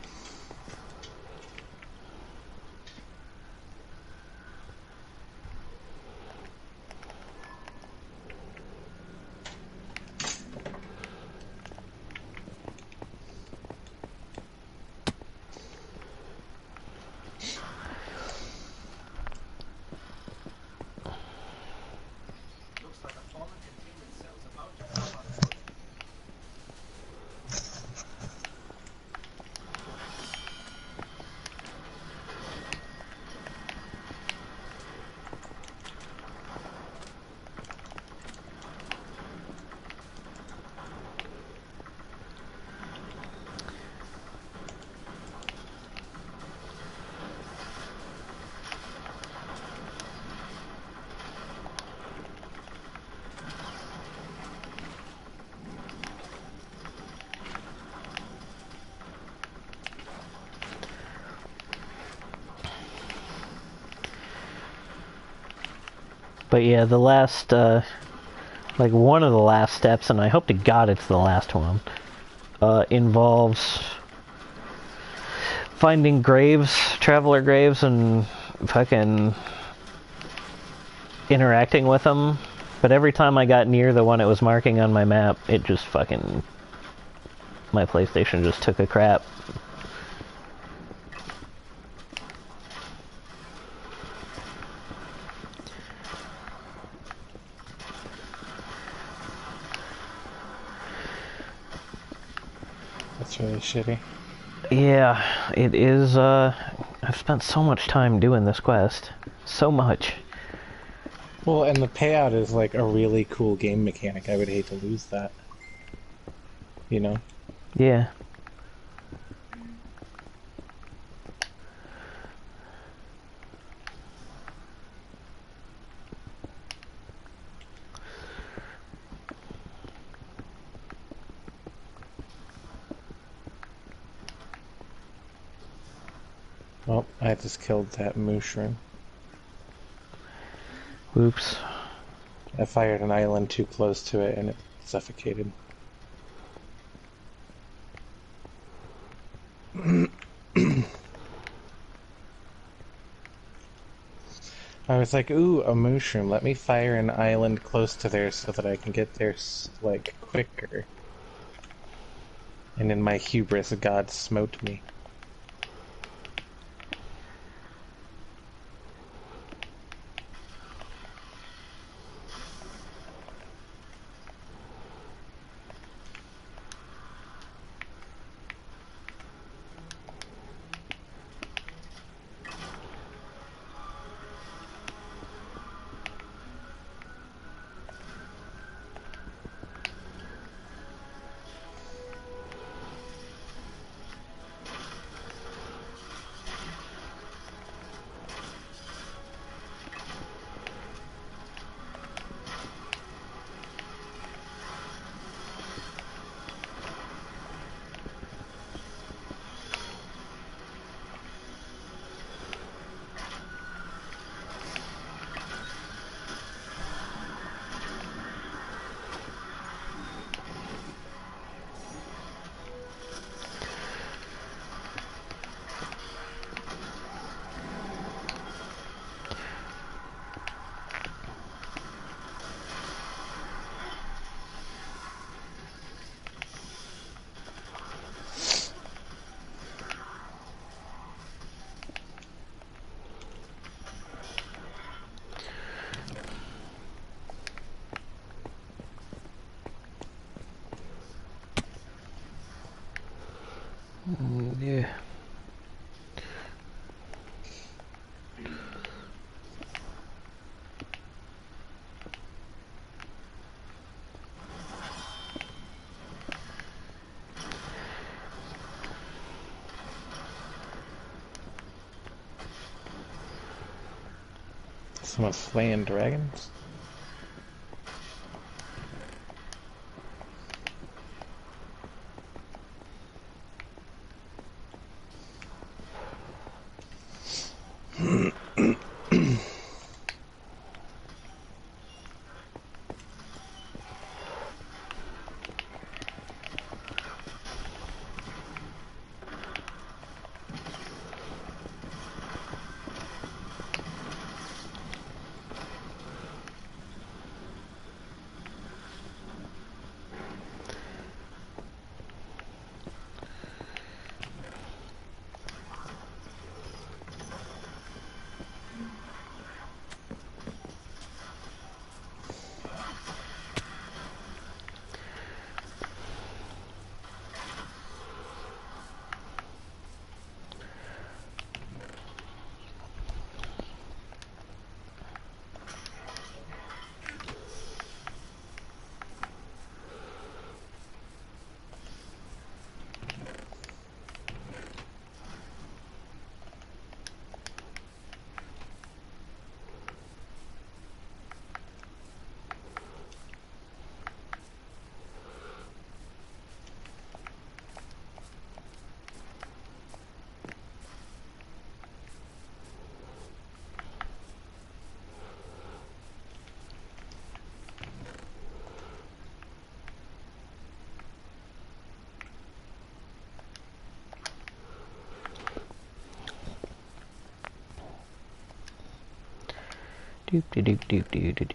But yeah, the last, like one of the last steps, and I hope to God it's the last one, involves finding graves, traveler graves, and fucking interacting with them. But every time I got near the one it was marking on my map, it just fucking... my PlayStation just took a crap.
That's really shitty.
Yeah, it is, I've spent so much time doing this quest. So much.
Well, and the payout is like a really cool game mechanic. I would hate to lose that. You know?
Yeah.
Well, I just killed that mushroom.
Oops.
I fired an island too close to it and it suffocated. I was like, ooh, a mushroom. Let me fire an island close to there so that I can get there, like, quicker. And in my hubris, God smote me.
Yeah.
Someone's slaying dragons?
Doop de doop doop doop doop.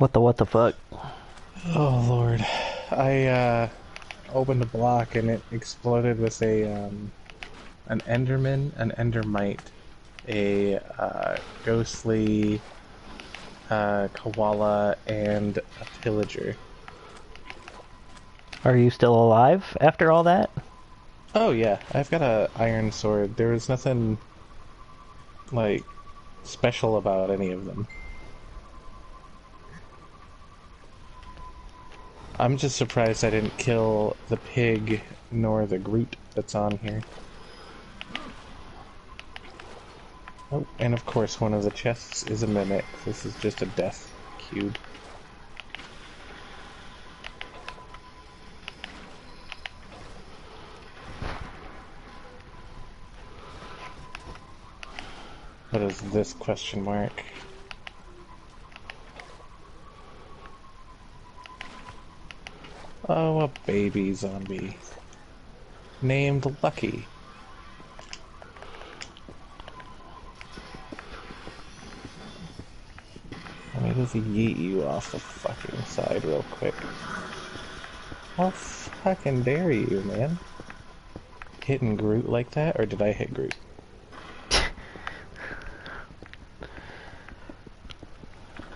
What the fuck?
Oh lord. I opened a block and it exploded with an enderman, an endermite, a ghostly koala, and a pillager.
Are you still alive after all that?
Oh yeah, I've got a iron sword. There was nothing like special about any of them. I'm just surprised I didn't kill the pig nor the Groot that's on here. Oh, and of course one of the chests is a mimic. This is just a death cube. What is this question mark? Oh, a baby zombie. Named Lucky. Let me just yeet you off the fucking side real quick. How fucking dare you, man? Hitting Groot like that, or did I hit Groot?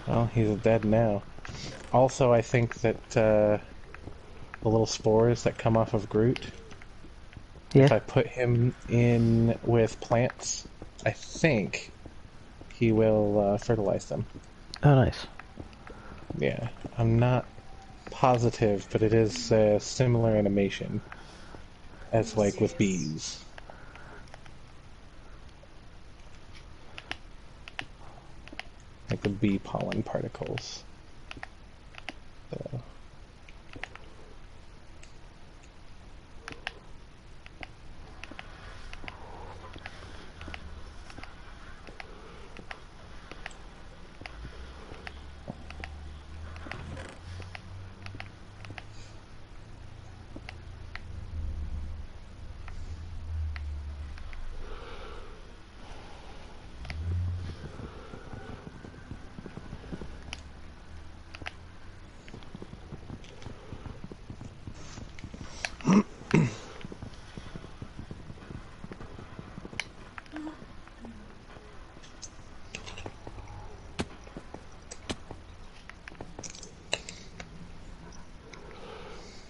Well, he's dead now. Also, I think that the little spores that come off of Groot, if I put him in with plants, I think he will fertilize them.
Oh, nice.
Yeah, I'm not positive, but it is similar animation as like with bees. Like the bee pollen particles. So.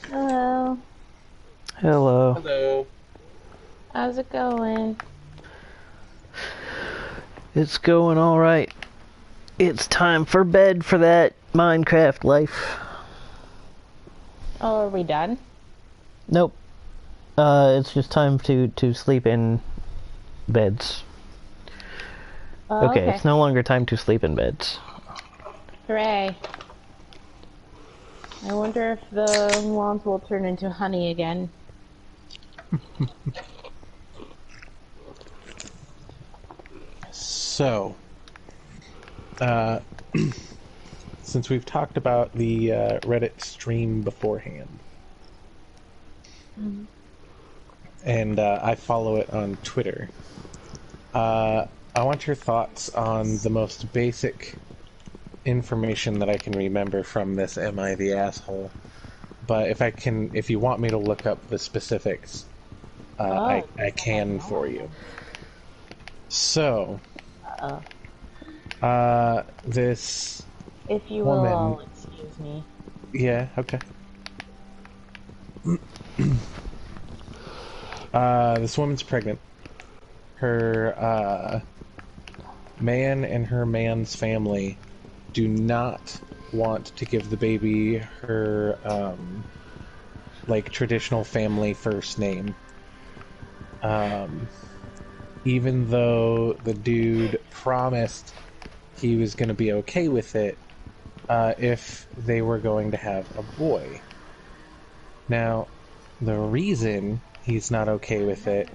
Hello.
Hello.
Hello.
How's it going?
It's going alright. It's time for bed for that Minecraft life.
Oh, are we done?
Nope. It's just time to sleep in beds.
Oh,
Okay, it's no longer time to sleep in beds.
Hooray. I wonder if the wands will turn into honey again.
So, since we've talked about the Reddit stream beforehand, and I follow it on Twitter, I want your thoughts on the most basic information that I can remember from this Am I the Asshole? But if you want me to look up the specifics, I can for you. So, this
If you
woman,
will, excuse me.
Yeah, okay. This woman's pregnant. Her man and her man's family do not want to give the baby her like traditional family first name. Even though the dude promised he was going to be okay with it if they were going to have a boy. Now, the reason he's not okay with it,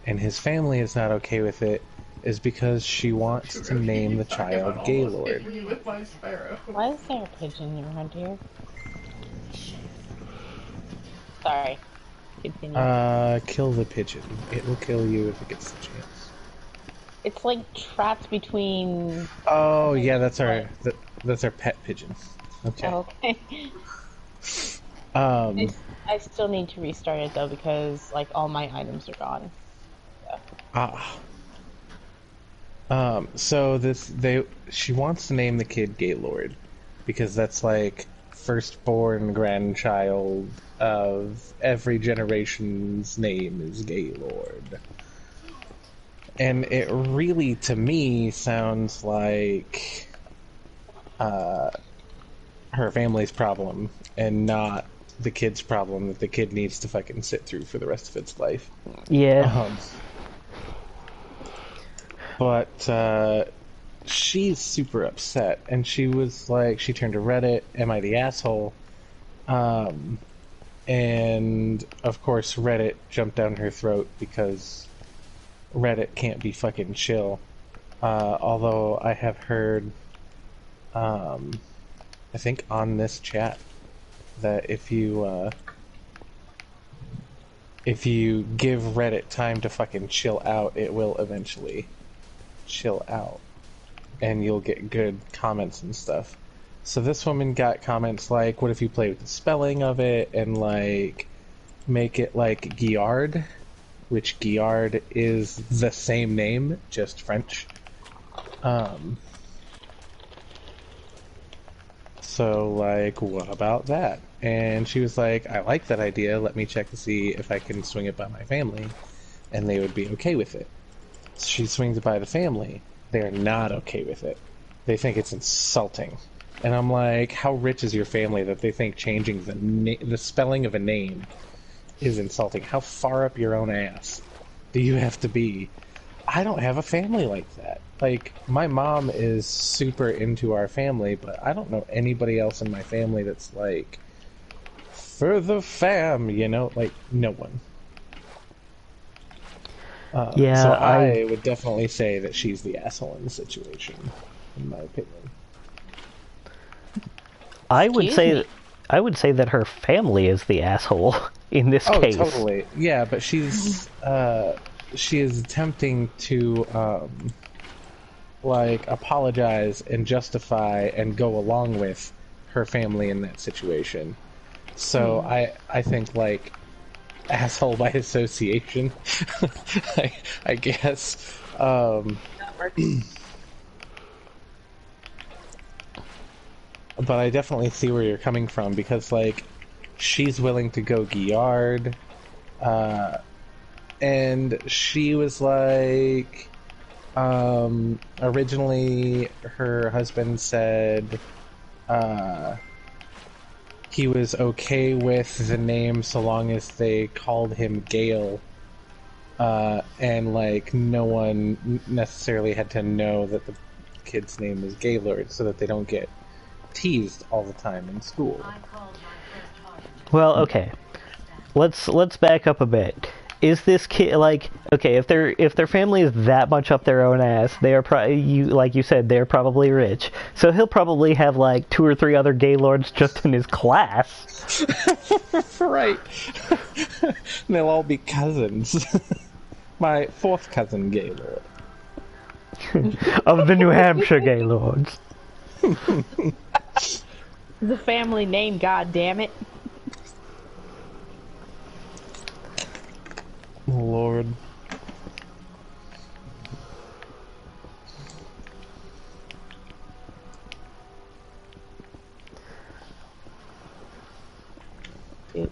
and his family is not okay with it, is because she wants to name the child Gaylord.
Why is there a pigeon around here? Sorry. Continue.
Kill the pigeon. It will kill you if it gets the chance.
It's like trapped between...
Oh, yeah, that's our... That's our pet pigeon. Okay.
Oh, okay. I still need to restart it though because like all my items are gone.
Ah. So she wants to name the kid Gaylord because that's like firstborn grandchild of every generation's name is Gaylord. And it really, to me, sounds like her family's problem and not the kid's problem that the kid needs to fucking sit through for the rest of its life.
Yeah.
But she's super upset, and she was like, she turned to Reddit, "Am I the asshole?" And of course, Reddit jumped down her throat because Reddit can't be fucking chill. Although I have heard, I think on this chat, that if you give Reddit time to fucking chill out, it will eventually chill out. And you'll get good comments and stuff. So this woman got comments like, what if you play with the spelling of it and like make it like Guillard, which Guillard is the same name, just French. So like, what about that? And she was like, I like that idea, let me check to see if I can swing it by my family and they would be okay with it. So she swings it by the family. They're not okay with it. They think it's insulting. And I'm like, how rich is your family that they think changing the spelling of a name is insulting? How far up your own ass do you have to be? I don't have a family like that. Like, my mom is super into our family, but I don't know anybody else in my family that's like, for the fam, you know? Like, no one.
Yeah,
so I would definitely say that she's the asshole in the situation, in my opinion.
I would
Excuse
say that her family is the asshole in this case.
Oh, totally. Yeah, but she is attempting to like apologize and justify and go along with her family in that situation. So I think like asshole by association, I guess.
That works.
But I definitely see where you're coming from because like she's willing to go Guillard, and she was like, originally her husband said he was okay with the name so long as they called him Gale, and like no one necessarily had to know that the kid's name was Gaylord so that they don't get teased all the time in school.
Well, okay. Let's back up a bit. Is this kid like, okay, if their family is that much up their own ass, they are probably, like you said, they're probably rich. So he'll probably have like 2 or 3 other Gaylords just in his class.
Right. They'll all be cousins. My 4th cousin Gaylord.
Of the New Hampshire Gaylords.
The family name, god damn it.
Lord.
Do.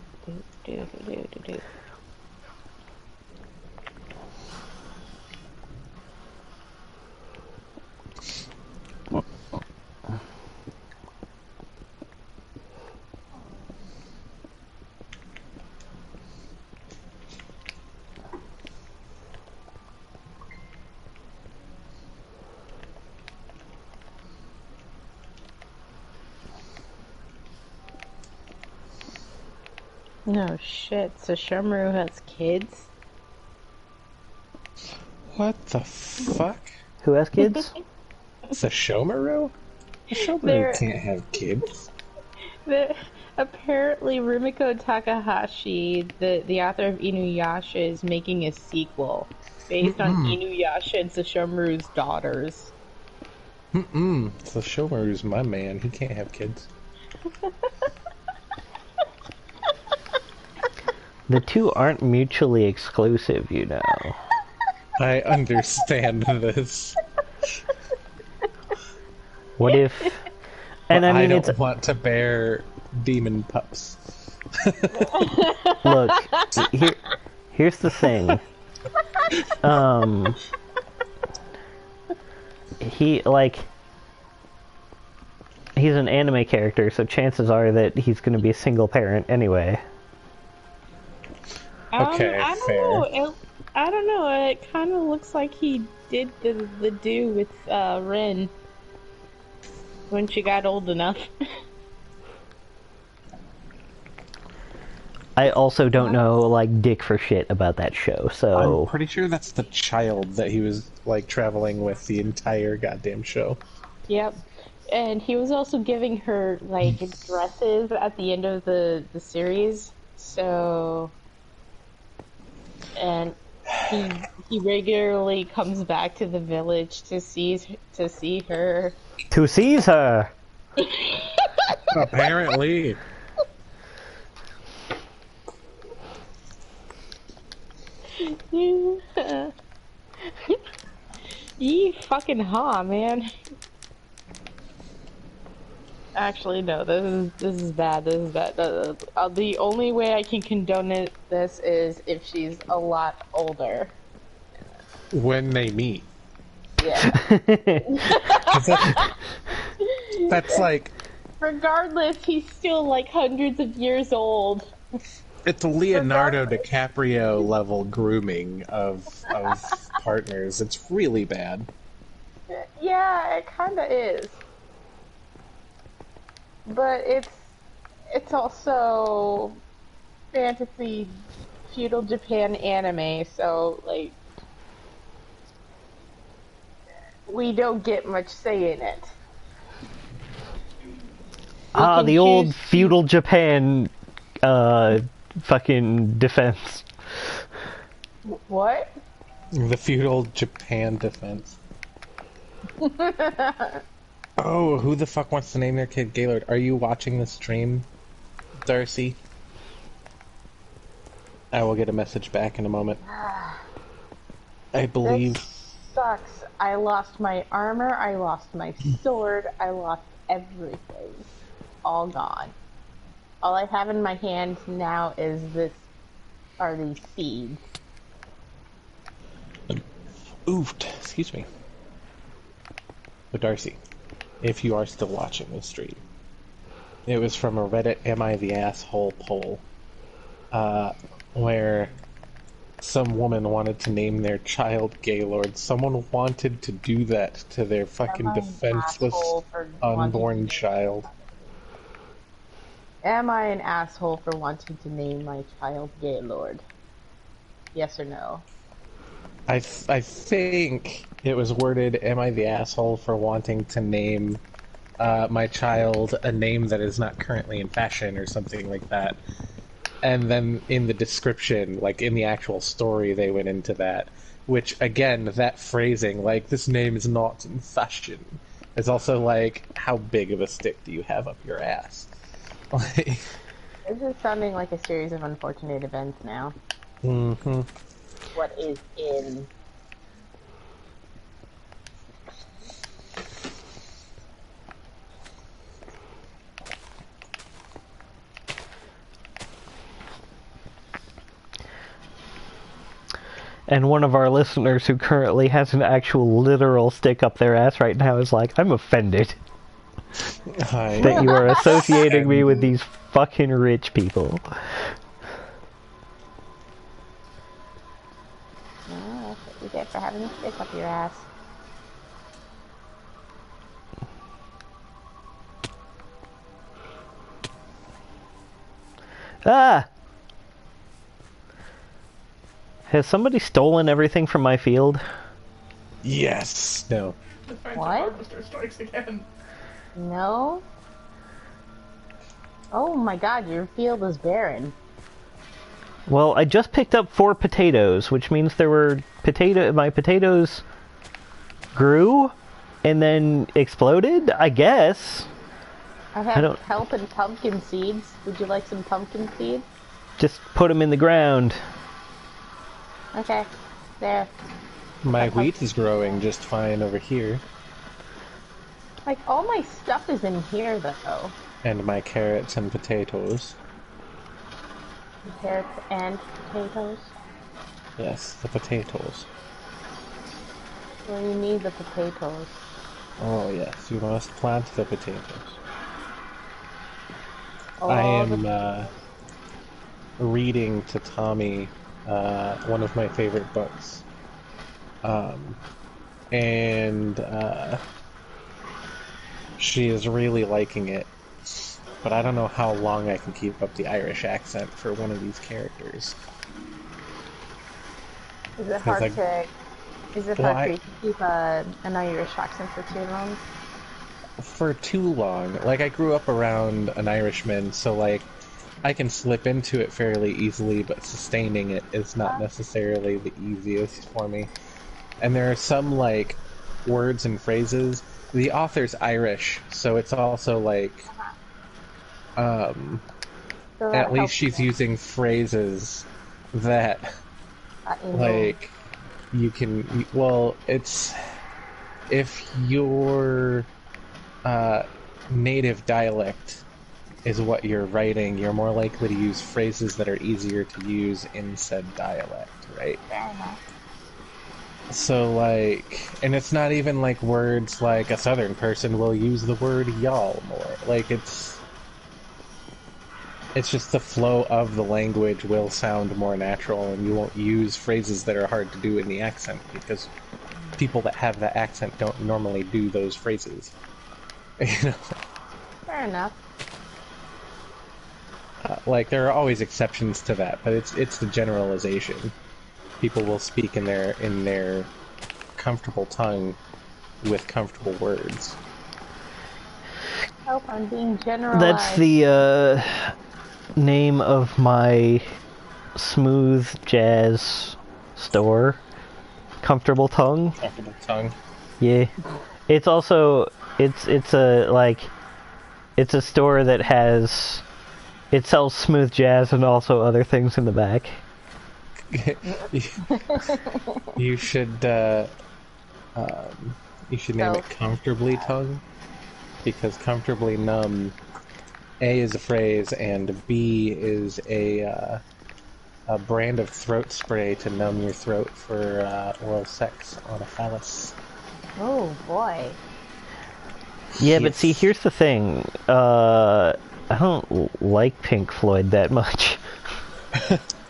No shit, so Shomru has kids?
What the fuck?
Who has kids?
Sashomaru? Sashomaru can't have kids.
Apparently Rumiko Takahashi, the author of Inuyasha, is making a sequel based on Inuyasha and Sashomaru's daughters.
So Shomaru's my man. He can't have kids.
The two aren't mutually exclusive, you know.
I understand this.
What if... And I mean,
don't want to bear demon pups.
Look, here's the thing. He's an anime character, so chances are that he's going to be a single parent anyway.
Okay,
I don't
fair.
know. I don't know. It kind of looks like he did the do with Ren when she got old enough.
I also don't know, like, dick for shit about that show, so...
I'm pretty sure that's the child that he was, like, traveling with the entire goddamn show.
Yep. And he was also giving her, like, dresses at the end of the series. So... And he regularly comes back to the village to see her.
To seize her!
Apparently.
Yee fucking ha, man. Actually, no. This is bad. This is bad. The only way I can condone this is if she's a lot older.
When they meet.
Yeah.
That's like...
Regardless, he's still like hundreds of years old.
It's Leonardo DiCaprio level grooming of partners. It's really bad.
Yeah, it kind of is. But it's also fantasy feudal Japan anime, so like we don't get much say in it.
The old feudal Japan fucking defense.
What?
The feudal Japan defense. Oh, who the fuck wants to name their kid Gaylord? Are you watching the stream, Darcy? I will get a message back in a moment. I believe...
This sucks. I lost my armor, I lost my sword, I lost everything. All gone. All I have in my hand now is are these seeds.
Oofed. Excuse me. But Darcy, if you are still watching this stream, it was from a Reddit Am I the Asshole poll, where some woman wanted to name their child Gaylord. Someone wanted to do that to their fucking defenseless unborn child.
Am I an asshole for wanting to name my child Gaylord? Yes or no?
I think it was worded, am I the asshole for wanting to name my child a name that is not currently in fashion or something like that. And then in the description, like in the actual story, they went into that. Which, again, that phrasing, like, this name is not in fashion, is also like, how big of a stick do you have up your ass?
This is sounding like a series of unfortunate events now.
Mm-hmm.
What is in?
And one of our listeners who currently has an actual literal stick up their ass right now is like, I'm offended that you are associating me with these fucking rich people.
Oh, that's what you get for having a stick up your ass.
Ah! Has somebody stolen everything from my field?
Yes. No.
The Phantom
What?
Harvester strikes again.
No? Oh my god, your field is barren.
Well, I just picked up 4 potatoes, which means there were my potatoes grew, and then exploded, I guess.
I
I
have
don't-
kelp and pumpkin seeds. Would you like some pumpkin seeds?
Just put them in the ground.
Okay, there.
My wheat is growing just fine over here,
Like, all my stuff is in here, though.
and my carrots and potatoes.
Carrots and potatoes.
Yes, the potatoes.
Well, you need the potatoes.
Oh yes, you must plant the potatoes.
All
I
the-
am reading to Tommy one of my favorite books. And she is really liking it. But I don't know how long I can keep up the Irish accent for one of these characters.
Is it hard
I-
to? Is it
Well,
hard for you to keep an Irish accent for too long?
For too long. Like, I grew up around an Irishman, so, like, I can slip into it fairly easily, but sustaining it is not necessarily the easiest for me. And there are some, like, words and phrases. The author's Irish, so it's also, like,
So that
at least
helps
she's
you,
using phrases that,
you know.
like, you can, well, it's, if your native dialect is what you're writing, you're more likely to use phrases that are easier to use in said dialect, right?
Fair enough.
So, like, and it's not even like words like a southern person will use the word y'all more. Like, it's just the flow of the language will sound more natural, and you won't use phrases that are hard to do in the accent because people that have that accent don't normally do those phrases. You know,
Fair enough.
like there are always exceptions to that, but it's the generalization. People will speak in their comfortable tongue with comfortable words.
Hope I'm being generalized.
That's the name of my smooth jazz store. Comfortable Tongue.
Comfortable tongue.
Yeah. It's also it's a store that has it sells smooth jazz and also other things in the back.
You should name it Comfortably Tongue, because comfortably numb, A is a phrase and B is a brand of throat spray to numb your throat for oral sex on a phallus.
Oh boy.
Yeah, but
Yes.
see, here's the thing. I don't like Pink Floyd that much.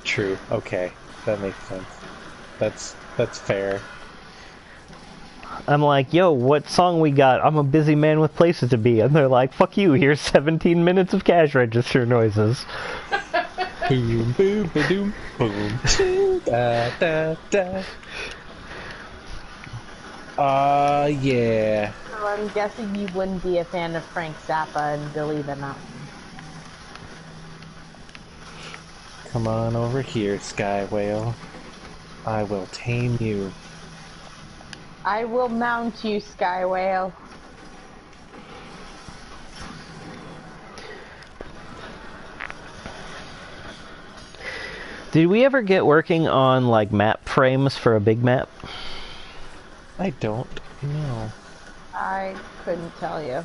True. Okay, that makes sense. That's fair.
I'm like, yo, what song we got? I'm a busy man with places to be. And they're like, fuck you, here's 17 minutes of cash register noises.
Boom, boom, ba-doom, boom, da, da, da. Yeah.
So I'm guessing you wouldn't be a fan of Frank Zappa and Billy the Mountain.
Come on over here, Sky Whale. I will tame you.
I will mount you, Sky Whale.
Did we ever get working on, like, map frames for a big map?
I don't know.
I couldn't tell you.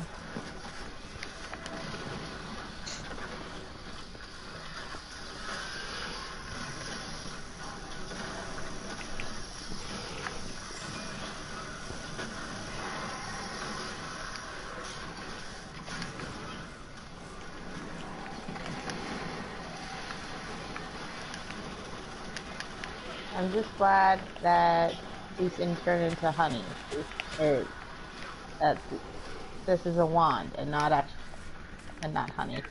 I'm just glad that these things turn into honey. That this is a wand and not honey.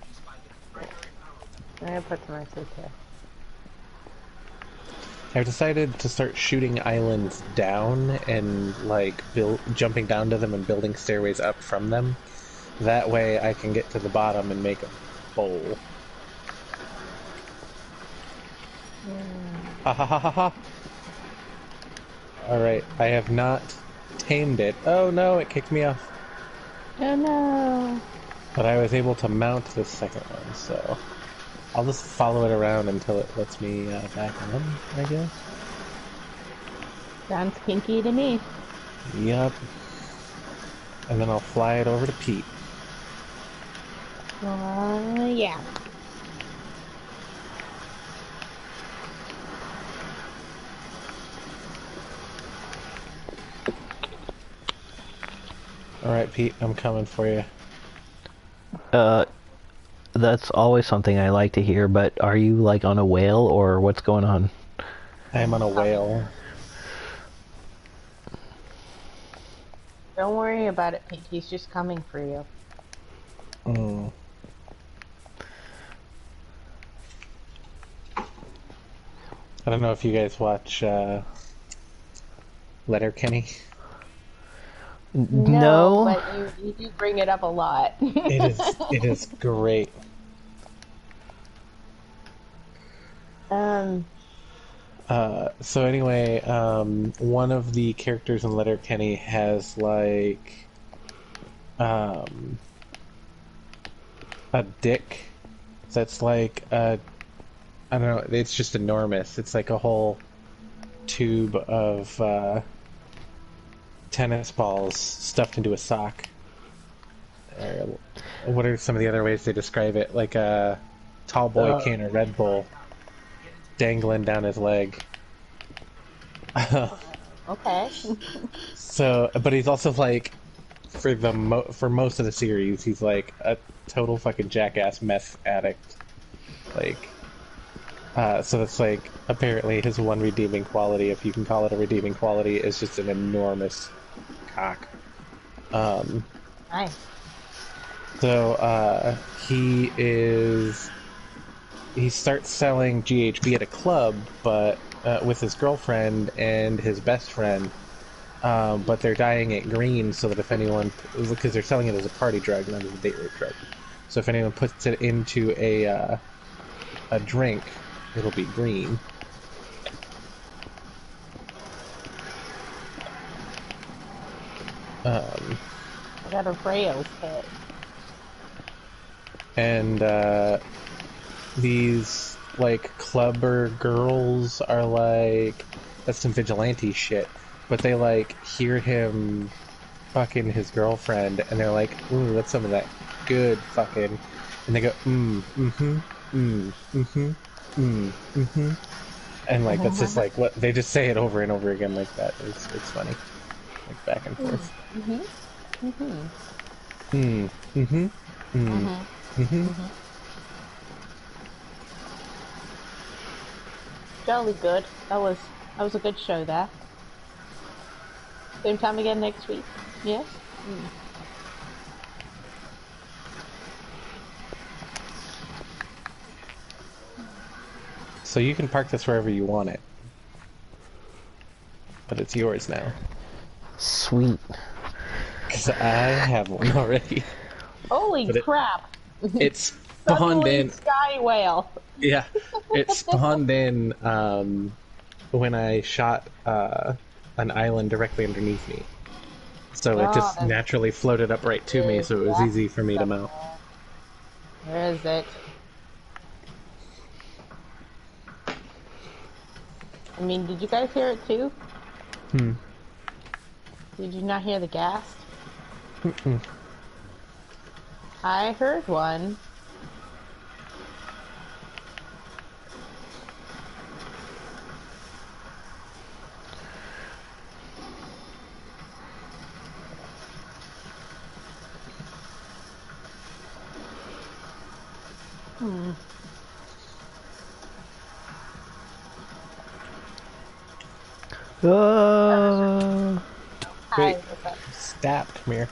I'm gonna put some receipts here.
I've decided to start shooting islands down and like jumping down to them and building stairways up from them. That way I can get to the bottom and make a bowl. Ha ha ha ha ha! Alright, I have not tamed it. Oh no, it kicked me off.
Oh no.
But I was able to mount the second one, so I'll just follow it around until it lets me back on, I guess.
Sounds kinky to me.
Yup. And then I'll fly it over to Pete.
Yeah.
Alright, Pete, I'm coming for you.
That's always something I like to hear, but are you, like, on a whale, or what's going on?
I'm on a whale.
Don't worry about it, Pink. He's just coming for you.
Mm. I don't know if you guys watch Letterkenny.
No.
But you do bring it up a lot.
It is great. So anyway, one of the characters in Letterkenny has like a dick that's like I don't know, it's just enormous. It's like a whole tube of tennis balls stuffed into a sock. What are some of the other ways they describe it? Like a tall boy can of Red Bull dangling down his leg.
Okay.
So, but he's also like, for most of the series, he's like a total fucking jackass meth addict. Like, so that's like apparently his one redeeming quality, if you can call it a redeeming quality, is just an enormous cock.
Nice.
So he starts selling GHB at a club, but with his girlfriend and his best friend. But they're dyeing it green so that if anyone, because they're selling it as a party drug, not as a date rape drug. So if anyone puts it into a drink, it'll be green.
I got a rails hit.
And these like clubber girls are like, that's some vigilante shit, but they like hear him fucking his girlfriend and they're like, ooh, that's some of that good fucking, and they go and like that's just like what they just say it over and over again like that. It's funny, like back and forth.
Jolly good. That was a good show there. Same time again next week. Yes?
So you can park this wherever you want it, but it's yours now.
Sweet.
Because I have one already.
Holy crap!
It spawned in.
Sky whale.
Yeah, it spawned in when I shot an island directly underneath me. So it just naturally floated up right to me, so it was easy for me to mount.
Where is it? I mean, did you guys hear it too? Did you not hear the gas? I heard one.
Wait, Stap, come here.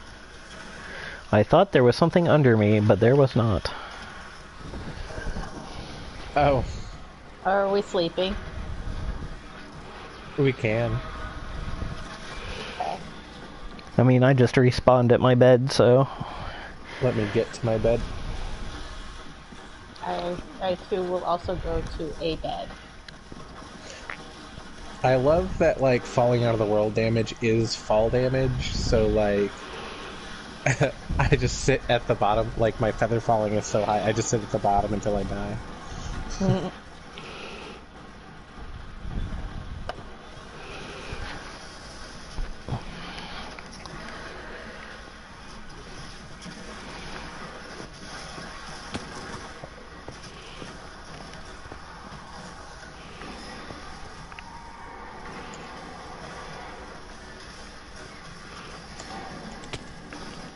I thought there was something under me, but there was not.
Oh,
Are we sleeping?
we can.
Okay.
I mean, I just respawned at my bed, so...
Let me get to my bed.
I too will also go to a bed.
I love that, like, falling out of the world damage is fall damage, so, like, I just sit at the bottom, like, my feather falling is so high, I just sit at the bottom until I die.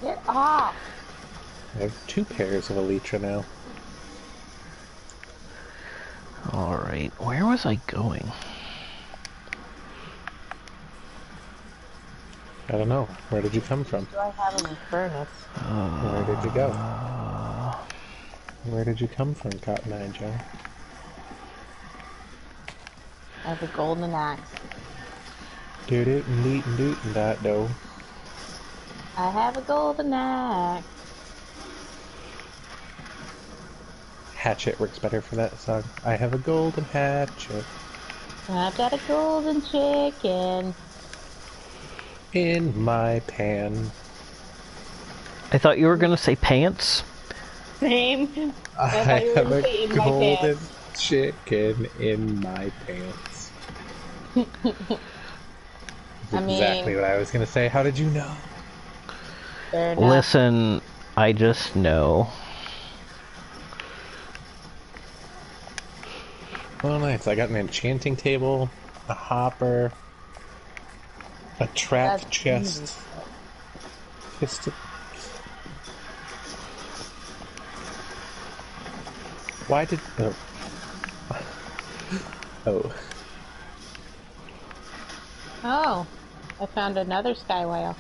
Get off!
I have 2 pairs of Elytra now.
Alright, where was I going?
I don't know. Where did you come from?
Do I have a furnace?
Where did you go? Where did you come from, Cotton Eye Joe?
I have a golden axe.
Doot it and deet and doot and that dough.
I have a golden axe.
Hatchet works better for that song. I have a golden hatchet
I've got a golden chicken.
in my pan.
I thought you were gonna say pants.
Same.
I
thought you were
have
gonna
a
say in my
golden
pants.
chicken in my pants.
I mean,
Exactly what I was gonna say. How did you know?
fair enough.
Listen, I just know.
Oh, nice. I got an enchanting table, a hopper, a trap
That's
chest, piston. Why did... Oh. Oh.
Oh, I found another sky whale.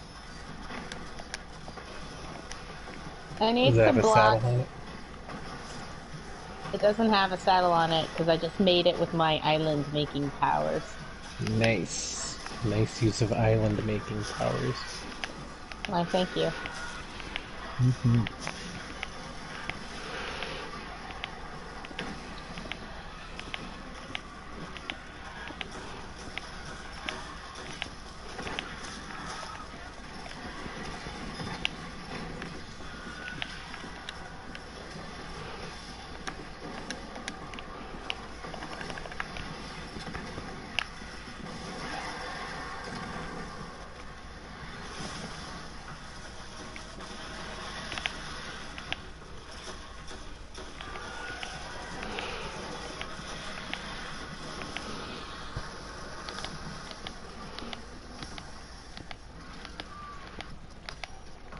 I need
Does that
some
have a
blocks.
saddle on it?
It doesn't have a saddle on it because I just made it with my island making powers.
Nice. Nice use of island making powers.
Why, thank you.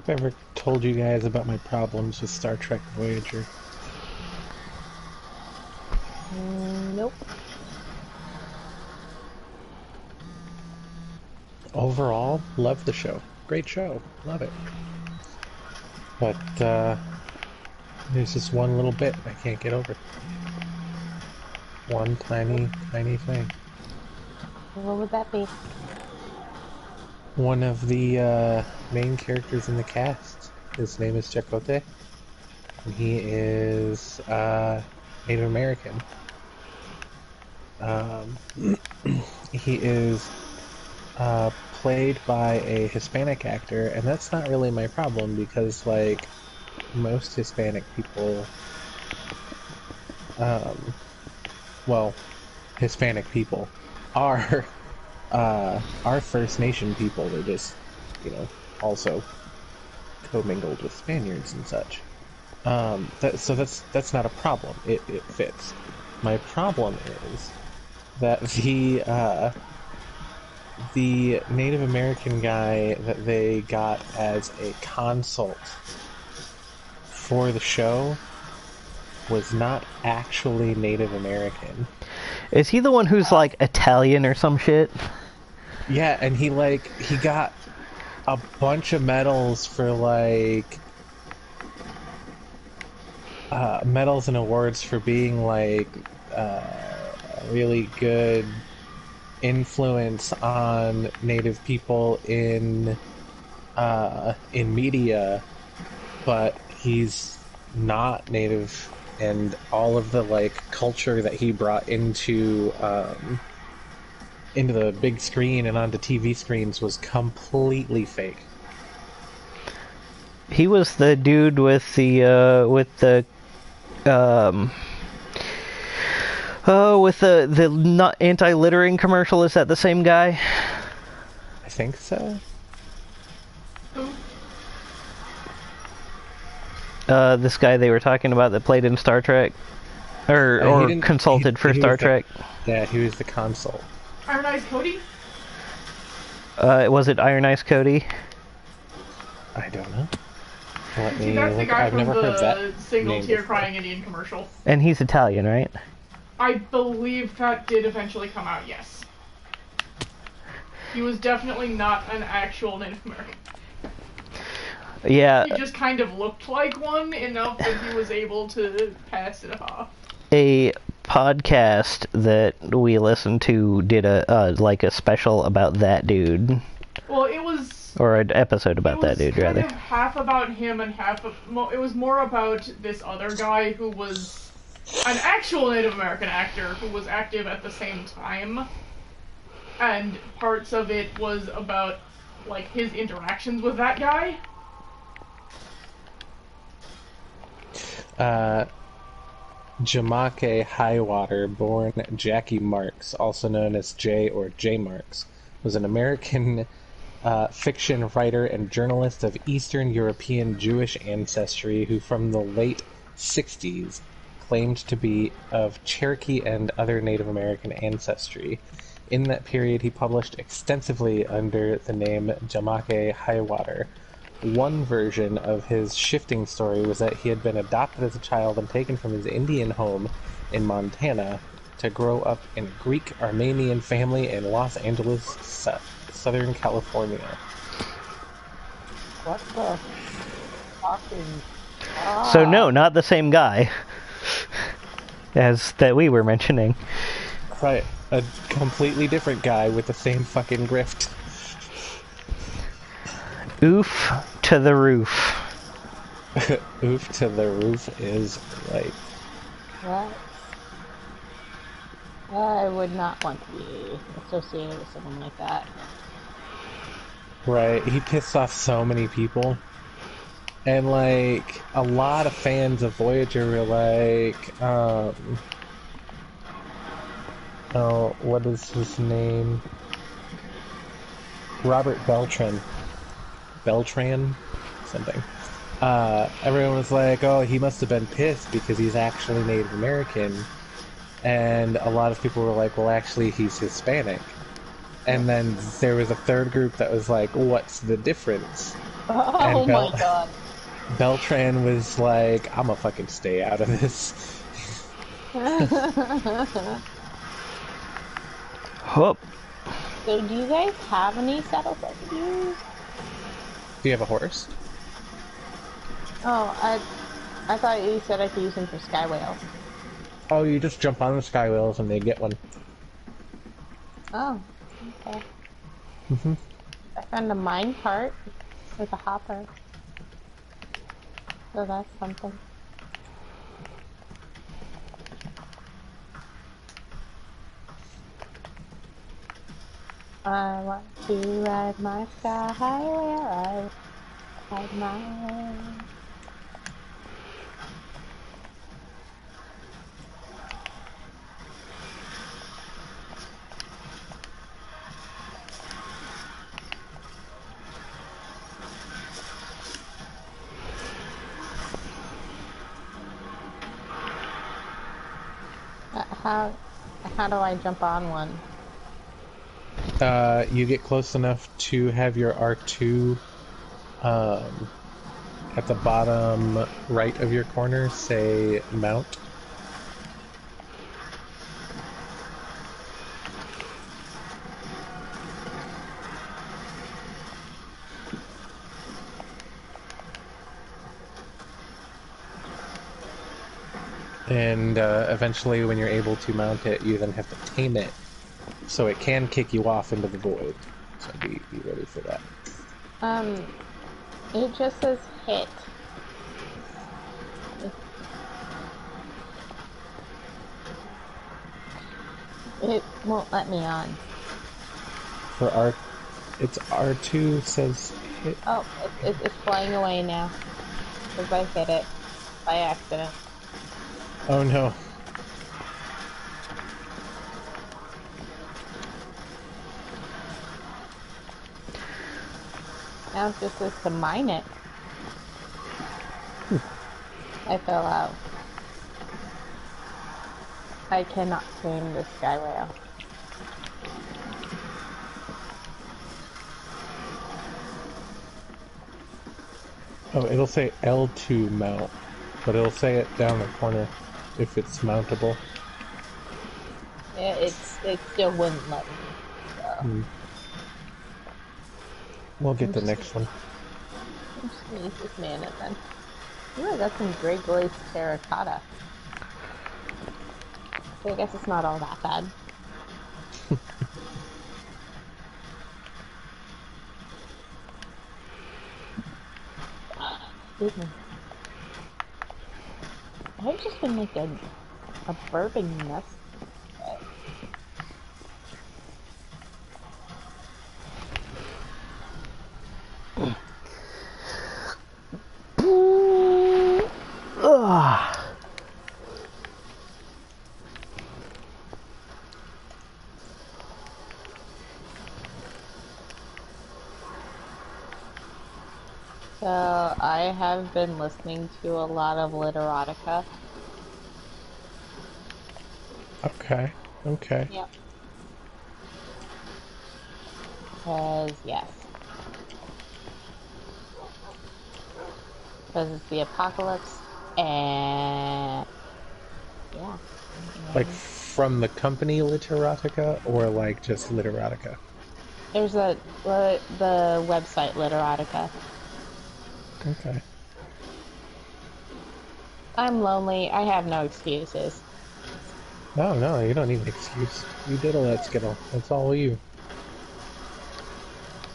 I've ever told you guys about my problems with Star Trek Voyager.
Nope.
Overall, love the show. Great show. Love it. But, there's just one little bit I can't get over. One tiny, tiny thing.
What would that be?
One of the, main characters in the cast. His name is Chakotay. And he is, Native American. He is, played by a Hispanic actor, and that's not really my problem because, like, most Hispanic people, well, Hispanic people are First Nation people. They're just, you know, also commingled with Spaniards and such. So that's not a problem. It fits. My problem is that the Native American guy that they got as a consult for the show was not actually Native American.
Is he the one who's like Italian or some shit?
Yeah, and he got a bunch of medals for like medals and awards for being like a really good influence on Native people in media, but he's not Native, and all of the like culture that he brought into into the big screen and onto TV screens was completely fake.
He was the dude with the not anti-littering commercial. Is that the same guy?
I think so.
Who?
This guy they were talking about that played in Star Trek, or consulted for Star Trek.
Yeah, he was the consult.
Iron Eyes Cody?
Was it Iron Ice Cody?
I don't know. Let
See,
me
that's the
look.
guy
I've
from
never heard
the
that
single
name
tear
before.
crying Indian commercial.
And he's Italian, right?
I believe that did eventually come out, yes. He was definitely not an actual Native American.
Yeah.
He just kind of looked like one enough that he was able to pass it off.
A podcast that we listened to did a special about that dude,
Well, it was...
or an episode about that dude, rather.
It was kind of half about him and half of... It was more about this other guy who was an actual Native American actor who was active at the same time. And parts of it was about, like, his interactions with that guy.
Jamake Highwater, born Jackie Marks, also known as J or J Marks, was an American fiction writer and journalist of Eastern European Jewish ancestry who from the late 60s claimed to be of Cherokee and other Native American ancestry. In that period, he published extensively under the name Jamake Highwater. One version of his shifting story was that he had been adopted as a child and taken from his Indian home in Montana to grow up in a Greek-Armenian family in Los Angeles, Southern California.
What the fucking...
So no, not the same guy as that we were mentioning.
Right, a completely different guy with the same fucking grift.
Oof to the roof.
Oof to the roof is right.
What? I would not want to be associated with someone like that.
Right, he pissed off so many people. And, like, a lot of fans of Voyager were like, oh, what is his name? Robert Beltran. Something. Everyone was like, oh, he must have been pissed because he's actually Native American. And a lot of people were like, well, actually, he's Hispanic. And then there was a third group that was like, what's the difference?
Oh my god.
Beltran was like, I'm gonna fucking stay out of this.
Whoop.
So do you guys have any saddles I could use?
Do you have a horse?
Oh, I thought you said I could use them for sky whales.
Oh, you just jump on the sky whales and they get one.
Oh, okay.
Mm-hmm.
I found a mine cart with a hopper. So that's something. I want to ride my sky whale, ride my... How do I jump on one?
You get close enough to have your R2 at the bottom right of your corner say mount. And eventually when you're able to mount it, you then have to tame it so it can kick you off into the void. So be ready for that.
It just says hit. It won't let me on.
For R, it's R2 says hit.
Oh, it's flying away now. Because I hit it by accident.
Oh no.
Now it just says to mine it. I fell out. I cannot tame this sky whale.
Oh, it'll say L2 mount, but it'll say it down the corner if it's mountable.
Yeah, it still wouldn't let me. So.
We'll get the next one.
I'm just gonna use this mana then. Ooh, I got some gray glazed terracotta. So I guess it's not all that bad. Excuse me. I've just been like a burping mess.
Ugh.
So I have been listening to a lot of literotica.
Okay. Okay.
Yep. Because, yes. Because it's the apocalypse, and... yeah.
Like from the company Literotica, or like just Literotica?
There's the website Literotica.
Okay.
I'm lonely. I have no excuses.
No, no, you don't need an excuse. You did all that skittle. That's all you.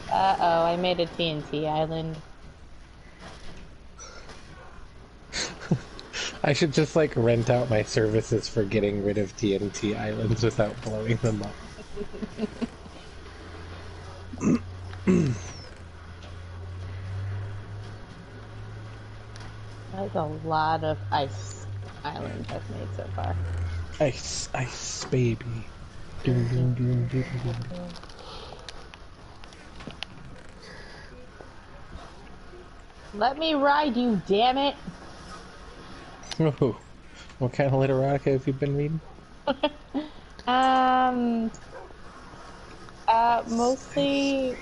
Uh-oh, I made a TNT island.
I should just like rent out my services for getting rid of TNT islands without blowing them up.
That's a lot of ice islands I've made so far.
Ice, ice, baby. Doom, doom, doom, doom, doom.
Let me ride you, damn it!
Oh, what kind of Literotica have you been reading?
Mostly,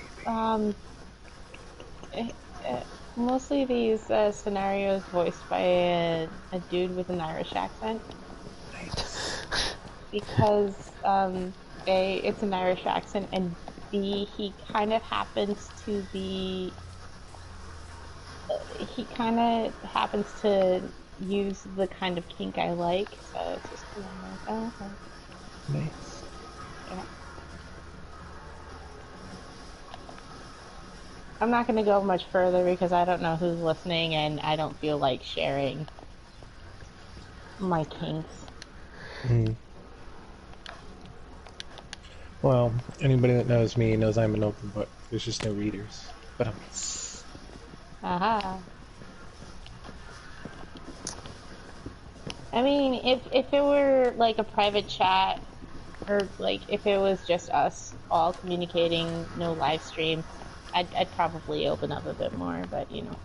mostly these scenarios voiced by a dude with an Irish accent. Because, A, it's an Irish accent, and B, he kind of happens to be... he kind of happens to use the kind of kink I like, so it's just kind of like, oh, okay.
Nice.
Yeah. I'm not going to go much further because I don't know who's listening and I don't feel like sharing my kinks.
Mm. Well, anybody that knows me knows I'm an open book. There's just no readers. But
Aha. I mean, if it were like a private chat, or like if it was just us all communicating, no live stream, I'd probably open up a bit more, but you know.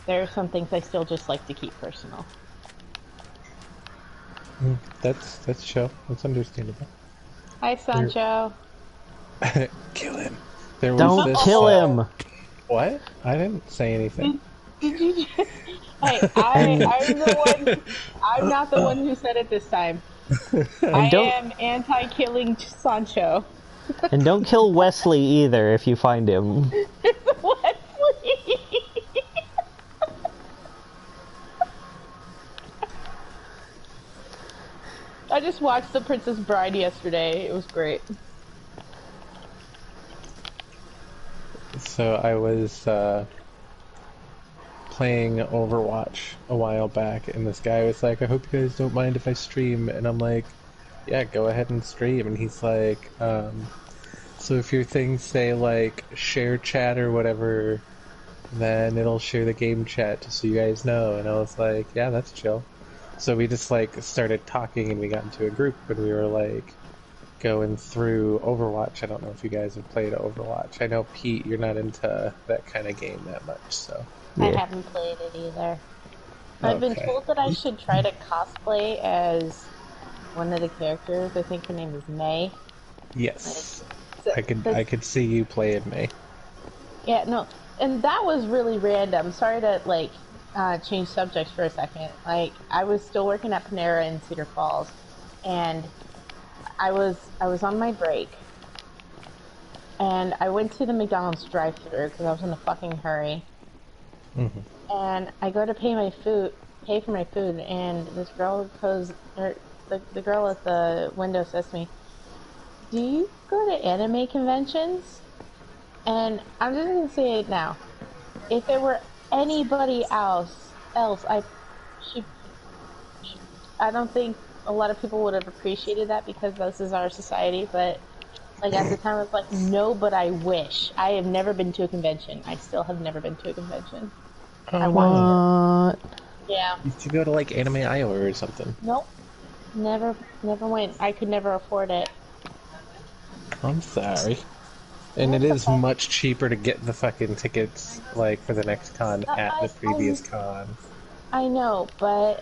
There are some things I still just like to keep personal.
that's chill. That's understandable.
Hi, Sancho.
Kill him. There was
Don't
this,
kill him!
What? I didn't say anything.
Did you just... Hey, I'm not the one who said it this time. I am anti-killing Sancho.
And don't kill Wesley either if you find him.
Wesley! I just watched The Princess Bride yesterday. It was great.
So I was playing Overwatch a while back, and this guy was like, I hope you guys don't mind if I stream, and I'm like, yeah, go ahead and stream. And he's like, so if your things say like share chat or whatever, then it'll share the game chat just so you guys know. And I was like, yeah, that's chill. So we just like started talking and we got into a group and we were like going through Overwatch. I don't know if you guys have played Overwatch. I know Pete, you're not into that kind of game that much, so.
I
Yeah.
haven't played it either. I've been
Okay.
told that I should try to cosplay as one of the characters. I think her name is May.
Yes.
So,
I could see you playing May.
yeah, no, and that was really random. Sorry to like change subjects for a second. Like I was still working at Panera in Cedar Falls, and I was on my break, and I went to the McDonald's drive-thru because I was in a fucking hurry.
Mm-hmm.
And I go to pay for my food, and this girl the girl at the window says to me, "Do you go to anime conventions?" And I'm just gonna say it now. If it were anybody else, she, I don't think a lot of people would have appreciated that because this is our society. But like at the time, I was like, no, but I wish. I have never been to a convention. I still have never been to a convention. I
Oh
want to.
no.
What?
Yeah.
You should go to like Anime Iowa or something.
Nope. Never went. I could never afford it.
I'm sorry. And it
That's
is
okay.
much cheaper to get the fucking tickets, like, for the next con at the previous
I
con.
I know, but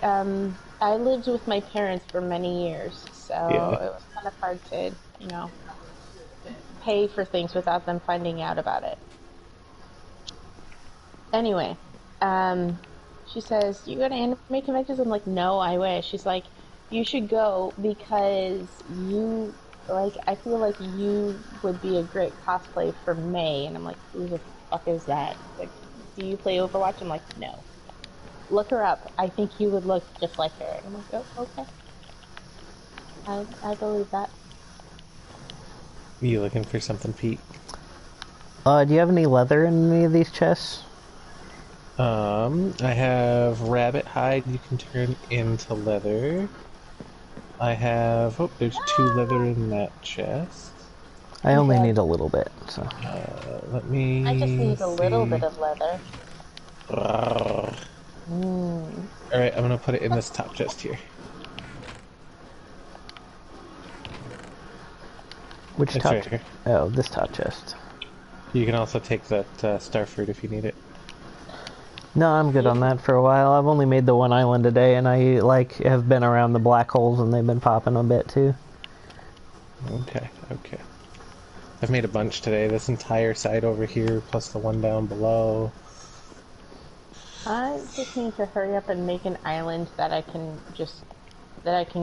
I lived with my parents for many years, so
Yeah.
it was kind of hard to, pay for things without them finding out about it. Anyway, she says, "You go to anime conventions?" I'm like, "No, I wish." She's like, "You should go because I feel like you would be a great cosplay for May." And I'm like, "Who the fuck is that?" She's like, "Do you play Overwatch?" I'm like, "No." Look her up. I think you would look just like her. And I'm like, "Oh, okay. I believe that."
You looking for something, Pete?
Do you have any leather in any of these chests?
I have rabbit hide you can turn into leather. I have, oh, there's 2 leather in that chest.
I only
Okay.
need a little bit, so.
Let
I just
me
need a little bit
see.
of leather.
Alright,
Mm.
I'm gonna put it in this top chest here.
Which
It's
top?
right here.
Oh, this top chest.
You can also take that star fruit if you need it.
No, I'm good on that for a while. I've only made the one island a day, and I, like, have been around the black holes, and they've been popping a bit, too.
Okay, okay. I've made a bunch today. This entire side over here, plus the one down below.
I just need to hurry up and make an island that I can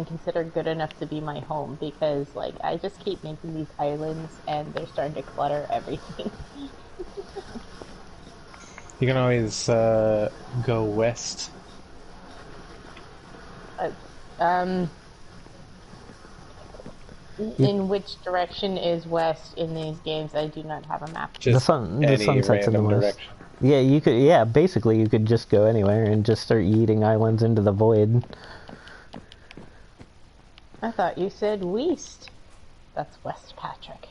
consider good enough to be my home because like I just keep making these islands and they're starting to clutter everything.
You can always go west.
Uh, um, in which direction is west in these games? I do not have a map.
Just
The
any
sunset's in the
random
west.
direction.
Yeah, you could. Yeah, basically, you could just go anywhere and just start yeeting islands into the void.
I thought you said west. That's West Patrick.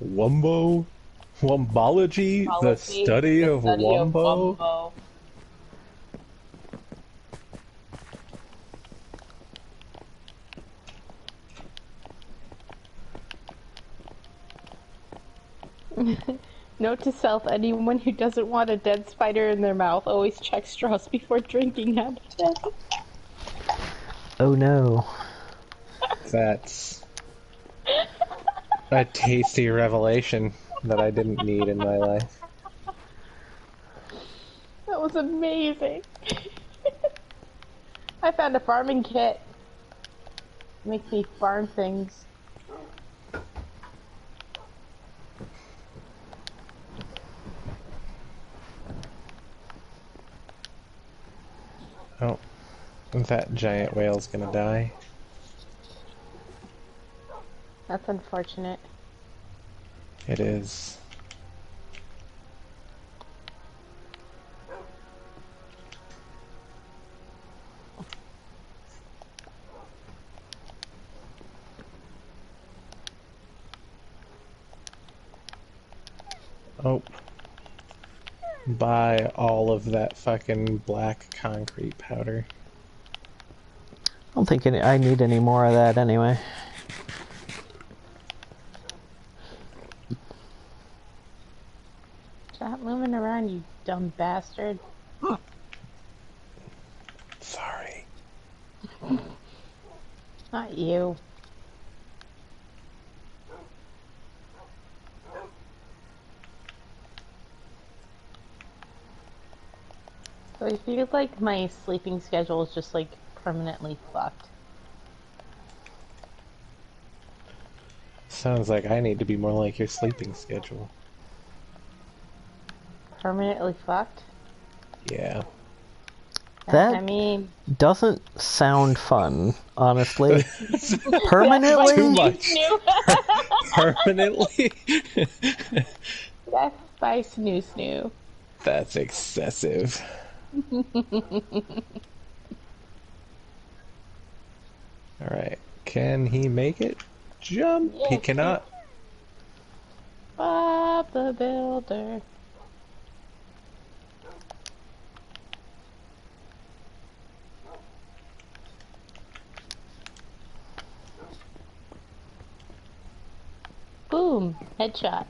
Wumbo? Wumbology? The study of Wumbo?
Wumbo. Note to self, anyone who doesn't want a dead spider in their mouth always check straws before drinking out of them.
Oh no.
That's a tasty revelation that I didn't need in my life.
That was amazing. I found a farming kit. Makes me farm things.
Oh, that giant whale's gonna die.
That's unfortunate.
It is. Nope. Buy all of that fucking black concrete powder.
I don't think I need any more of that anyway.
Stop moving around, you dumb bastard.
Sorry.
Not you. So I feel like my sleeping schedule is just like permanently fucked.
Sounds like I need to be more like your sleeping schedule.
Permanently fucked?
Yeah.
That
I mean,
doesn't sound fun, honestly. Permanently?
Too much. Permanently?
That's by Snoo Snoo.
That's excessive. Alright. Can he make it? Jump!
Yes,
He cannot.
Bob the Builder. Boom! Headshot.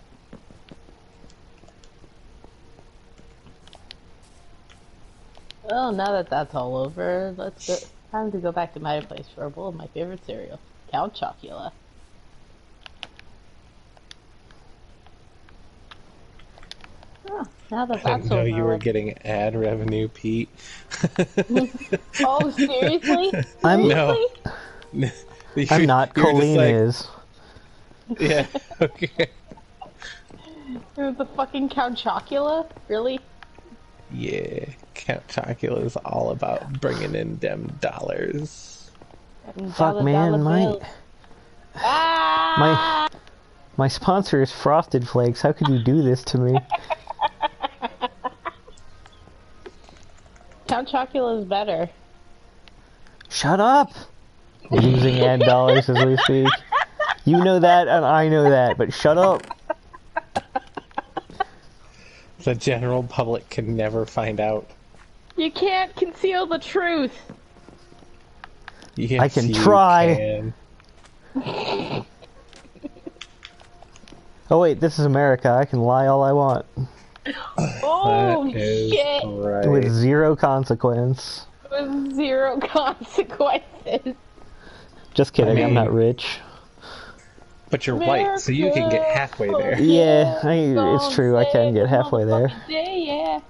Well, now that that's all over, let's go. Time to go back to my place for a bowl of my favorite cereal, Count Chocula. Oh, now that
I
that's
didn't know
over
you were
with.
getting ad revenue, Pete.
Oh, seriously?
I'm-
No.
I'm not.
You were just
Colleen
like,
is.
Yeah, okay.
The fucking Count Chocula? Really?
Yeah, Count Chocula is all about bringing in them dollars.
And
Fuck,
dollar
man,
bills. Ah!
my sponsor is Frosted Flakes. How could you do this to me?
Count Chocula is better.
Shut up! Losing ad dollars as we speak. You know that, and I know that, but shut up.
The general public can never find out.
You can't conceal the truth.
Yes,
I can
you
try.
can.
Oh wait, this is America. I can lie all I want.
Oh,
That is
shit.
right.
With zero consequence.
With zero consequences.
Just kidding, I'm not
mean-
rich.
But you're white, so you can get halfway there.
Yeah, it's true, I can get halfway there.
Yeah.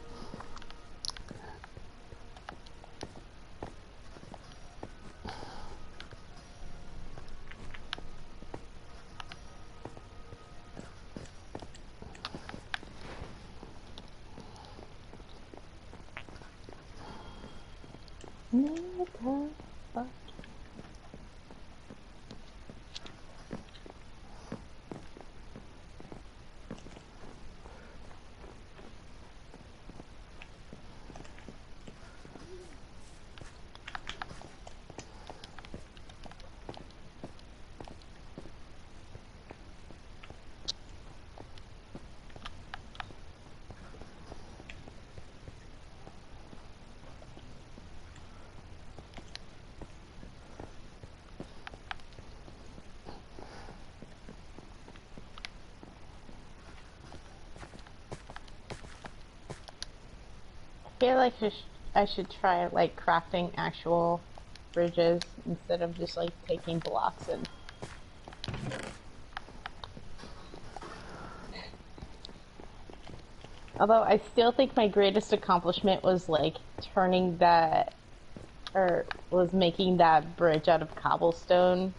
I feel like I should try like crafting actual bridges instead of just like taking blocks and. Although I still think my greatest accomplishment was like turning that, or was making that bridge out of cobblestone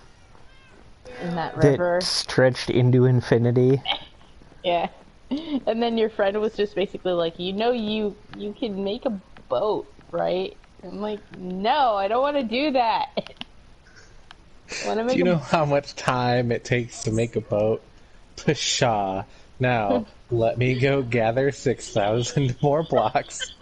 in that river.
That stretched into infinity.
Yeah. And then your friend was just basically like, you can make a boat, right? I'm like, no, I don't want to do that. I want to make
Do you know how much time it takes to make a boat? Pshaw. Now, let me go gather 6,000 more blocks.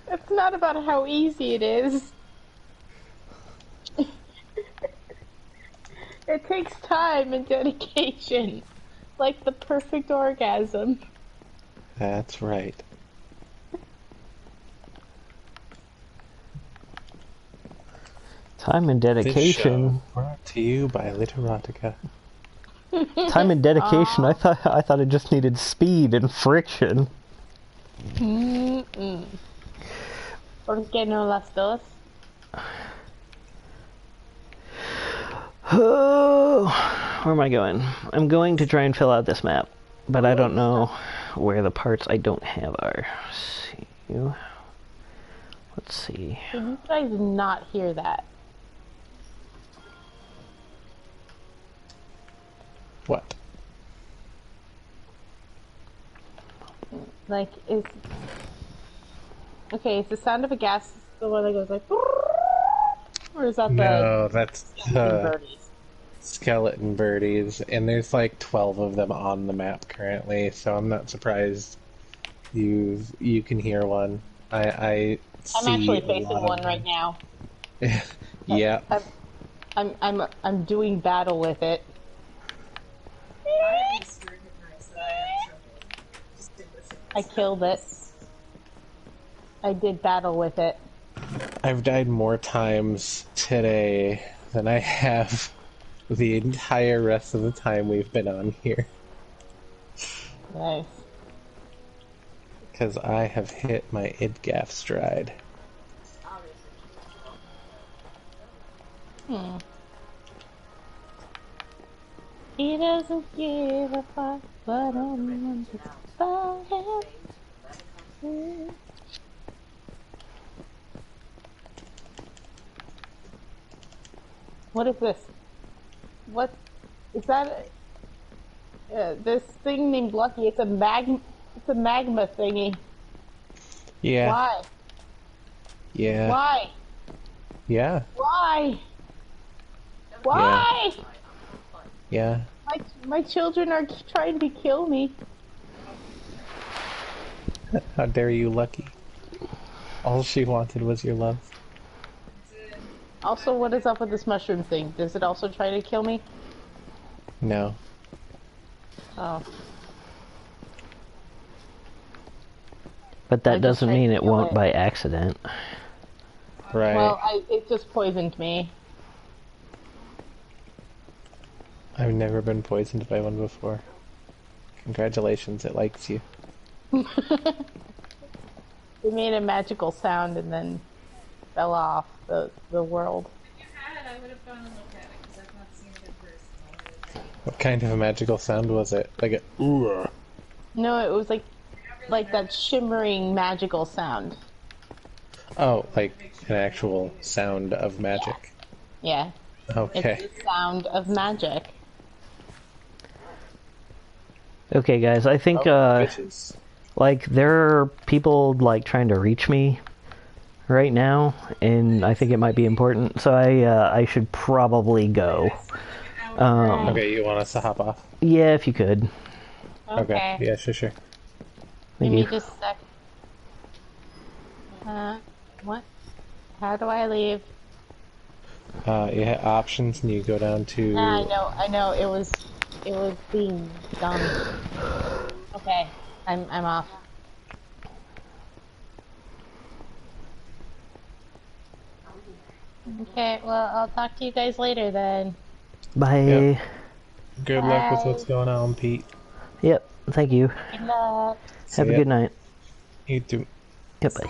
It's not about how easy it is. time and dedication. Like the perfect orgasm.
That's right.
Time and
This
dedication.
show brought to you by Literotica.
Time and dedication. I thought it just needed speed and friction.
¿Por qué no las dos?
Oh, where am I going? I'm going to try and fill out this map, but I don't know where the parts I don't have are. Let's see.
Did you guys not hear that?
What?
Like, is... Okay, is the sound of a gas the one that goes like... Or is that the...
No, that's
birdies?
skeleton birdies, and there's like 12 of them on the map currently, so I'm not surprised you can hear one. I'm
actually facing one right now.
Yeah.
I'm doing battle with it. I killed it. I did battle with it.
I've died more times today than I have the entire rest of the time we've been on here.
Nice.
Because I have hit my idgaf stride.
He doesn't give a fuck, but anyone thinks about him. What is this? What is that? This thing named Lucky. It's a magma thingy.
Yeah.
Why?
Yeah.
Why?
Yeah.
Why? Why?
Yeah.
My children are trying to kill me.
How dare you, Lucky? All she wanted was your love.
Also, what is up with this mushroom thing? Does it also try to kill me?
No.
Oh.
But that
I just
doesn't
tried
mean
to
it
kill
won't
it.
by accident.
Right.
Well, it just poisoned me.
I've never been poisoned by one before. Congratulations, it likes you.
It made a magical sound and then fell off the world.
If you had, I would have gone and looked at it because I've not seen it in person.
What kind of a magical sound was it? Like a ooh.
No, it was like that shimmering magical sound.
Oh, like an actual sound of magic.
Yeah.
Okay.
It's the sound of magic.
Okay, guys, I think,
Bitches.
like, there are people, like, trying to reach me right now, and I think it might be important, so I should probably go.
Okay, you want us to hop off?
Yeah, if you could.
Okay.
Yeah, sure.
Give
Thank
me
you.
just a sec. What? How do I leave?
You hit options and you go down to...
I know. It was being done. Okay, I'm off. Okay, well, I'll talk to you guys later then.
Bye.
Yep. Good luck with
Bye.
what's going on, Pete.
Yep, thank you.
Good luck.
Have a
ya.
good night.
You too.
Goodbye.